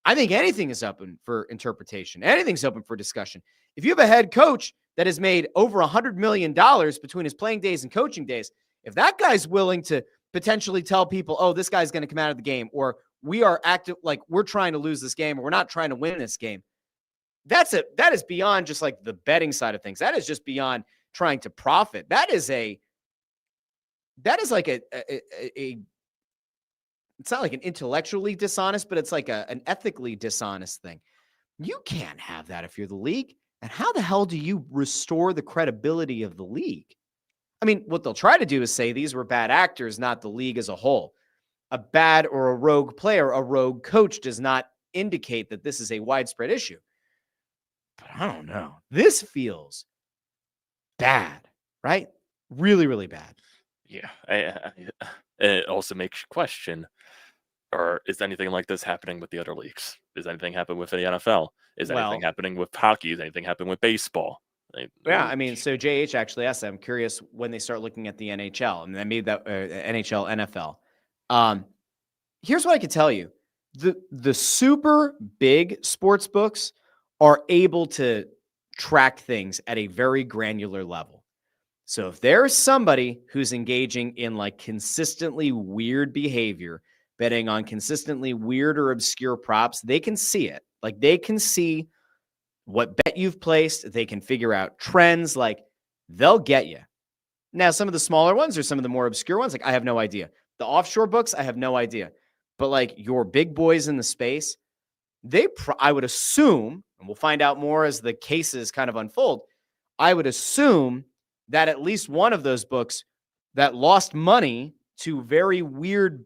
I think anything is open for interpretation. Anything's open for discussion. If you have a head coach that has made over $100 million between his playing days and coaching days, if that guy's willing to potentially tell people, oh, this guy's going to come out of the game, or we are active, like we're trying to lose this game, or we're not trying to win this game. That is beyond just like the betting side of things. That is just beyond trying to profit. That is like it's not like an intellectually dishonest, but it's like an ethically dishonest thing. You can't have that if you're the league. And how the hell do you restore the credibility of the league? I mean, what they'll try to do is say these were bad actors, not the league as a whole. A bad or a rogue player, a rogue coach does not indicate that this is a widespread issue. But I don't know. This feels bad, right? Really, really bad. Yeah. It also makes you question, or is anything like this happening with the other leagues? Is anything happening with the NFL? Is anything happening with hockey? Is anything happening with baseball? Yeah, I mean, so JH actually asked that. I'm curious when they start looking at the NHL, and they made that NHL, NFL. Here's what I could tell you. The super big sports books are able to track things at a very granular level. So if there's somebody who's engaging in like consistently weird behavior, betting on consistently weird or obscure props, they can see it. Like they can see what bet you've placed. They can figure out trends. Like they'll get you. Now, some of the smaller ones or some of the more obscure ones, like I have no idea. The offshore books, I have no idea. But like your big boys in the space, I would assume, and we'll find out more as the cases kind of unfold, I would assume that at least one of those books that lost money to very weird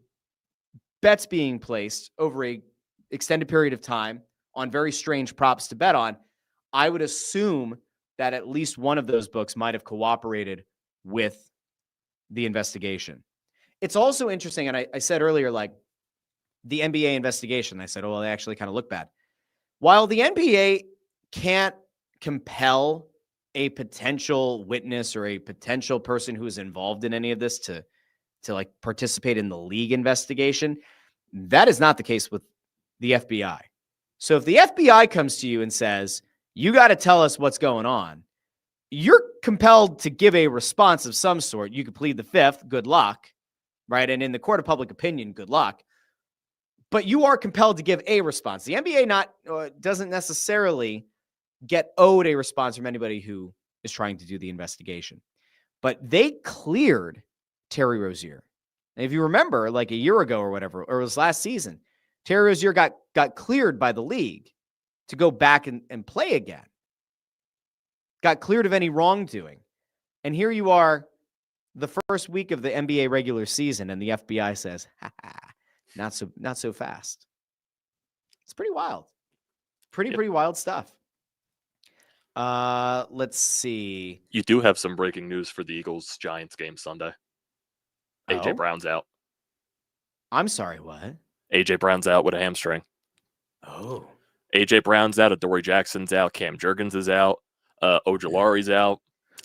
bets being placed over a extended period of time on very strange props to bet on, I would assume that at least one of those books might have cooperated with the investigation. It's also interesting, and I said earlier, like the NBA investigation, I said, oh, well, they actually kind of look bad. While the NBA can't compel a potential witness or a potential person who is involved in any of this to like participate in the league investigation, that is not the case with the FBI. So if the FBI comes to you and says, you got to tell us what's going on, you're compelled to give a response of some sort. You could plead the fifth, good luck, right? And in the court of public opinion, good luck. but you are compelled to give a response. The NBA doesn't necessarily get owed a response from anybody who is trying to do the investigation. But they cleared Terry Rozier. And if you remember, like a year ago or whatever, or it was last season, Terry Rozier got cleared by the league to go back and play again. Got cleared of any wrongdoing. And here you are, the first week of the NBA regular season, and the FBI says, not so fast. It's pretty wild. Pretty wild stuff. Let's see. You do have some breaking news for the Eagles-Giants game Sunday. AJ Brown's out. I'm sorry, what? AJ Brown's out with a hamstring. Oh. AJ Brown's out. Adoree Jackson's out. Cam Jurgens is out. Ojulari's out.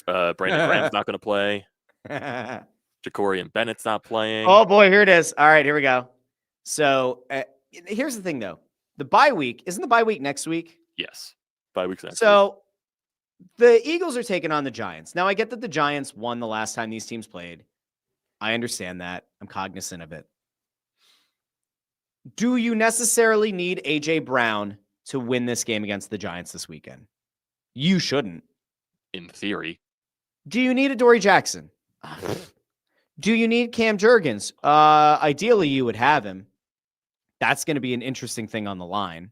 Brandon Graham's not going to play. Jacorian Bennett's not playing. Oh, boy, here it is. All right, here we go. So here's the thing, though. The bye week, isn't the bye week next week? Yes. Bye week's next week. So the Eagles are taking on the Giants. Now, I get that the Giants won the last time these teams played. I understand that. I'm cognizant of it. Do you necessarily need A.J. Brown to win this game against the Giants this weekend? You shouldn't. In theory. Do you need Adoree Jackson? Do you need Cam Jurgens? Ideally, you would have him. That's going to be an interesting thing on the line.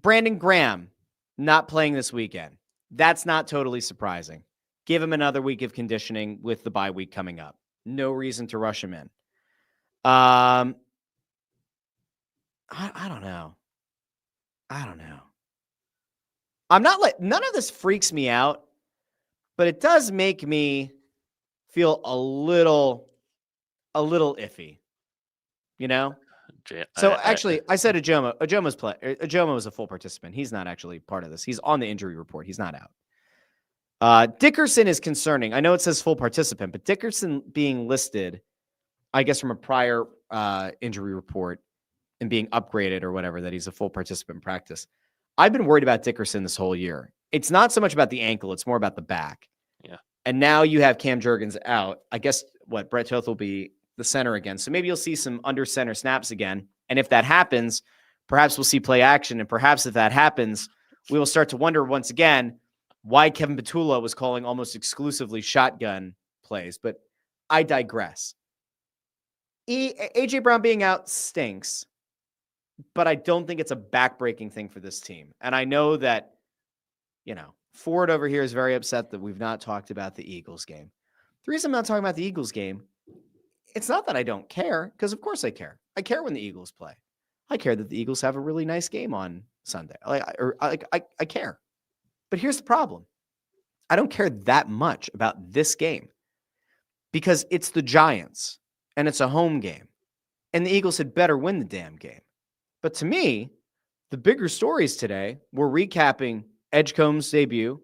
Brandon Graham not playing this weekend. That's not totally surprising. Give him another week of conditioning with the bye week coming up. No reason to rush him in. I don't know. I'm not none of this freaks me out, but it does make me feel a little iffy, you know? So actually, I said Ejoma was a full participant. He's not actually part of this. He's on the injury report. He's not out. Dickerson is concerning. I know it says full participant, but Dickerson being listed, I guess from a prior injury report and being upgraded or whatever, that he's a full participant in practice. I've been worried about Dickerson this whole year. It's not so much about the ankle. It's more about the back. Yeah. And now you have Cam Jurgens out. I guess Brett Toth will be the center again. So maybe you'll see some under center snaps again. And if that happens, perhaps we'll see play action. And perhaps if that happens, we will start to wonder once again why Kevin Petula was calling almost exclusively shotgun plays. But I digress. A.J. Brown being out stinks, but I don't think it's a backbreaking thing for this team. And I know that, Ford over here is very upset that we've not talked about the Eagles game. The reason I'm not talking about the Eagles game, it's not that I don't care, because of course I care. I care when the Eagles play. I care that the Eagles have a really nice game on Sunday. I care. But here's the problem. I don't care that much about this game because it's the Giants and it's a home game. And the Eagles had better win the damn game. But to me, the bigger stories today were recapping Edgecombe's debut,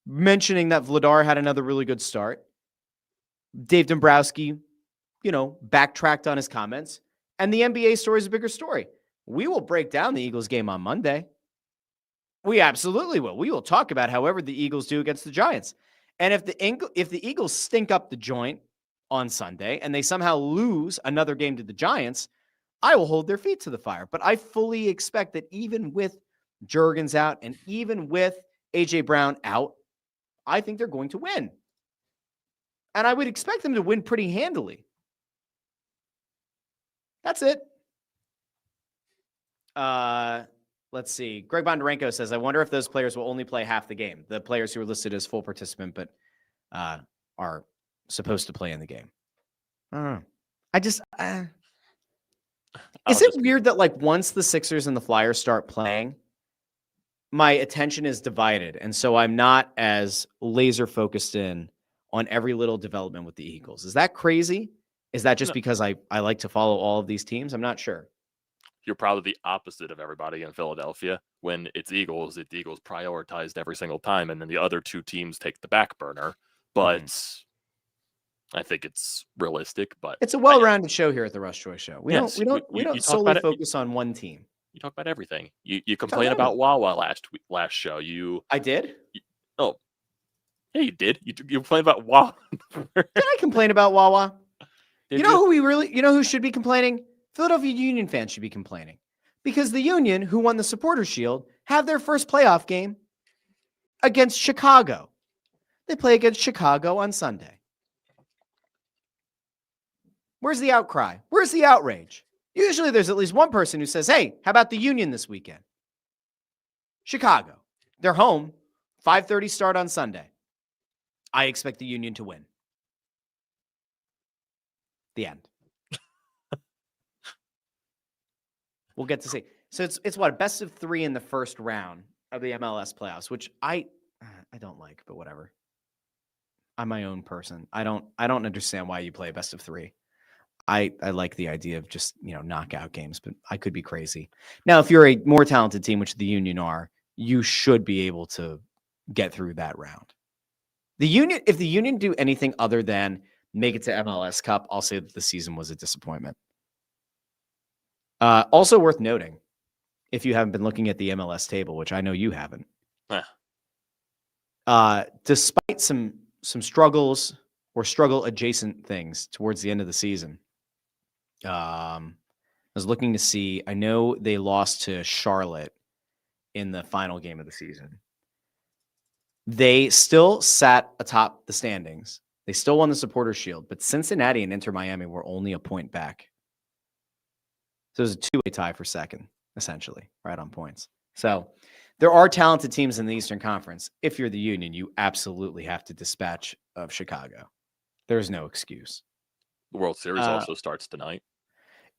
mentioning that Vladar had another really good start. Dave Dombrowski, backtracked on his comments. And the NBA story is a bigger story. We will break down the Eagles game on Monday. We absolutely will. We will talk about however the Eagles do against the Giants. And if the Eagles stink up the joint on Sunday and they somehow lose another game to the Giants, I will hold their feet to the fire. But I fully expect that even with Jurgens out and even with A.J. Brown out, I think they're going to win. And I would expect them to win pretty handily. That's it. Let's see. Greg Bondarenko says, I wonder if those players will only play half the game. The players who are listed as full participant, but are supposed to play in the game. I don't know. Is it weird that once the Sixers and the Flyers start playing, my attention is divided. And so I'm not as laser focused in on every little development with the Eagles. Is that crazy? Is that just because I like to follow all of these teams? I'm not sure. You're probably the opposite of everybody in Philadelphia. When it's the Eagles prioritized every single time, and then the other two teams take the back burner. But I think it's realistic. But it's a well-rounded show here at the Russ Joy Show. We don't solely focus on one team. You talk about everything. You complain about Wawa last show. I did. Yeah, you did. You complained about Wawa. Did I complain about Wawa? Who should be complaining? Philadelphia Union fans should be complaining because the Union, who won the Supporters Shield, have their first playoff game against Chicago. They play against Chicago on Sunday. Where's the outcry? Where's the outrage? Usually there's at least one person who says, hey, how about the Union this weekend? Chicago. They're home. 5:30 start on Sunday. I expect the Union to win. The end. We'll get to see. So it's what, a best of 3 in the first round of the MLS playoffs, which I don't like, but whatever. I'm my own person. I don't understand why you play a best of 3. I like the idea of just, knockout games, but I could be crazy. Now, if you're a more talented team, which the Union are, you should be able to get through that round. If the Union do anything other than make it to MLS Cup, I'll say that the season was a disappointment. Also worth noting, if you haven't been looking at the MLS table, which I know you haven't, despite some struggles or struggle adjacent things towards the end of the season, I was looking to see, I know they lost to Charlotte in the final game of the season. They still sat atop the standings. They still won the Supporters Shield, but Cincinnati and Inter Miami were only a point back. So it was a two-way tie for second, essentially, right on points. So there are talented teams in the Eastern Conference. If you're the Union, you absolutely have to dispatch of Chicago. There's no excuse. The World Series also starts tonight.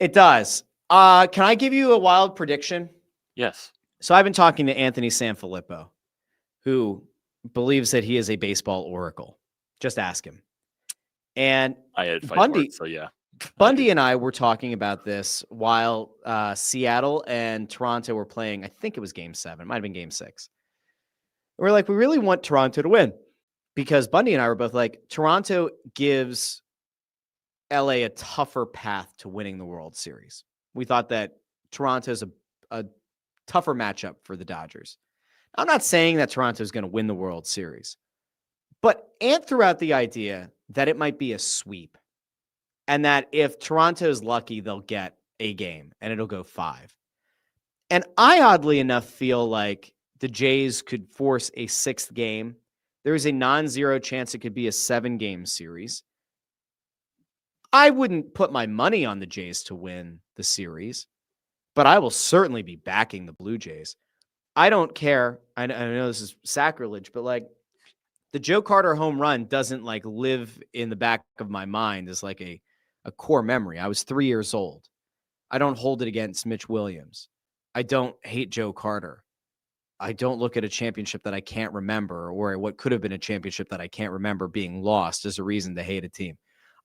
It does. Can I give you a wild prediction? Yes. So I've been talking to Anthony Sanfilippo, who believes that he is a baseball oracle. Just ask him. And I had Bundy, words, so yeah. Bundy and I were talking about this while Seattle and Toronto were playing. I think it was game 7. It might have been game 6. We're like, we really want Toronto to win because Bundy and I were both like, Toronto gives LA a tougher path to winning the World Series. We thought that Toronto's a tougher matchup for the Dodgers. I'm not saying that Toronto is going to win the World Series, but Ant threw out the idea that it might be a sweep and that if Toronto is lucky, they'll get a game and it'll go 5. And I oddly enough feel like the Jays could force a 6th game. There is a non-zero chance it could be a 7-game series. I wouldn't put my money on the Jays to win the series, but I will certainly be backing the Blue Jays. I don't care. I know this is sacrilege, but like the Joe Carter home run doesn't like live in the back of my mind as like a core memory. I was 3 years old. I don't hold it against Mitch Williams. I don't hate Joe Carter. I don't look at a championship that I can't remember or what could have been a championship that I can't remember being lost as a reason to hate a team.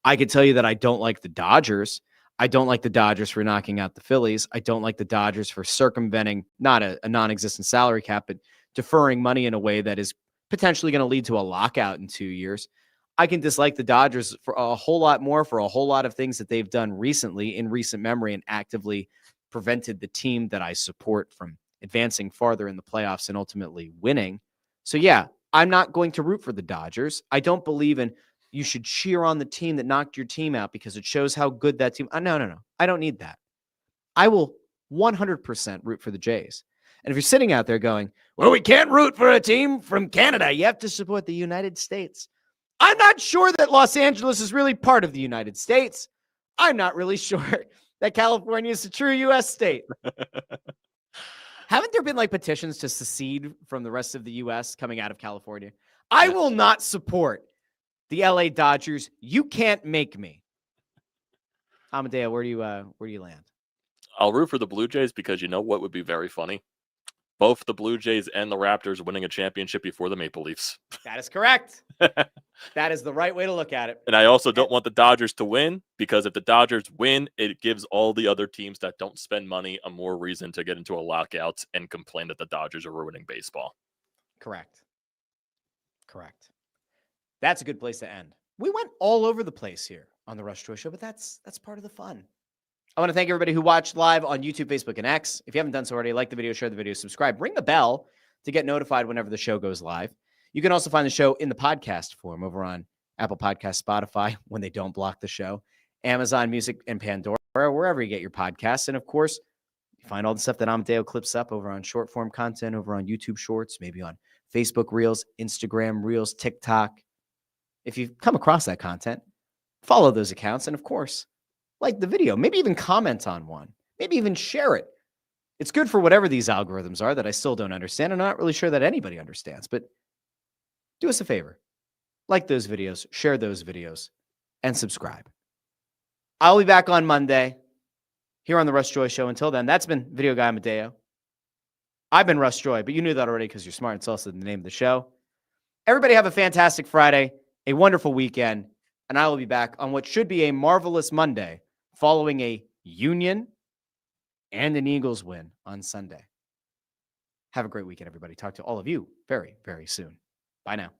I could tell you that I don't like the Dodgers. I don't like the Dodgers for knocking out the Phillies. I don't like the Dodgers for circumventing not a non-existent salary cap, but deferring money in a way that is potentially going to lead to a lockout in 2 years. I can dislike the Dodgers for a whole lot more for a whole lot of things that they've done recently in recent memory and actively prevented the team that I support from advancing farther in the playoffs and ultimately winning. So yeah, I'm not going to root for the Dodgers. I don't believe in you should cheer on the team that knocked your team out because it shows how good that team. No. I don't need that. I will 100% root for the Jays. And if you're sitting out there going, well, we can't root for a team from Canada. You have to support the United States. I'm not sure that Los Angeles is really part of the United States. I'm not really sure that California is a true U.S. state. Haven't there been like petitions to secede from the rest of the U.S. coming out of California? I will not support the LA Dodgers. You can't make me. Amadeo, where do you land? I'll root for the Blue Jays because you know what would be very funny? Both the Blue Jays and the Raptors winning a championship before the Maple Leafs. That is correct. That is the right way to look at it. And I also don't want the Dodgers to win because if the Dodgers win, it gives all the other teams that don't spend money a more reason to get into a lockout and complain that the Dodgers are ruining baseball. Correct. That's a good place to end. We went all over the place here on the Russ Joy Show, but that's part of the fun. I want to thank everybody who watched live on YouTube, Facebook, and X. If you haven't done so already, like the video, share the video, subscribe, ring the bell to get notified whenever the show goes live. You can also find the show in the podcast form over on Apple Podcasts, Spotify, when they don't block the show, Amazon Music, and Pandora, wherever you get your podcasts. And of course, you find all the stuff that Amadeo clips up over on short form content, over on YouTube Shorts, maybe on Facebook Reels, Instagram Reels, TikTok. If you've come across that content, follow those accounts. And of course, like the video, maybe even comment on one, maybe even share it. It's good for whatever these algorithms are that I still don't understand. I'm not really sure that anybody understands, but do us a favor. Like those videos, share those videos, and subscribe. I'll be back on Monday here on the Russ Joy Show. Until then, that's been Video Guy Amadeo. I've been Russ Joy, but you knew that already because you're smart. It's also the name of the show. Everybody have a fantastic Friday, a wonderful weekend, and I will be back on what should be a marvelous Monday following a Union and an Eagles win on Sunday. Have a great weekend, everybody. Talk to all of you very, very soon. Bye now.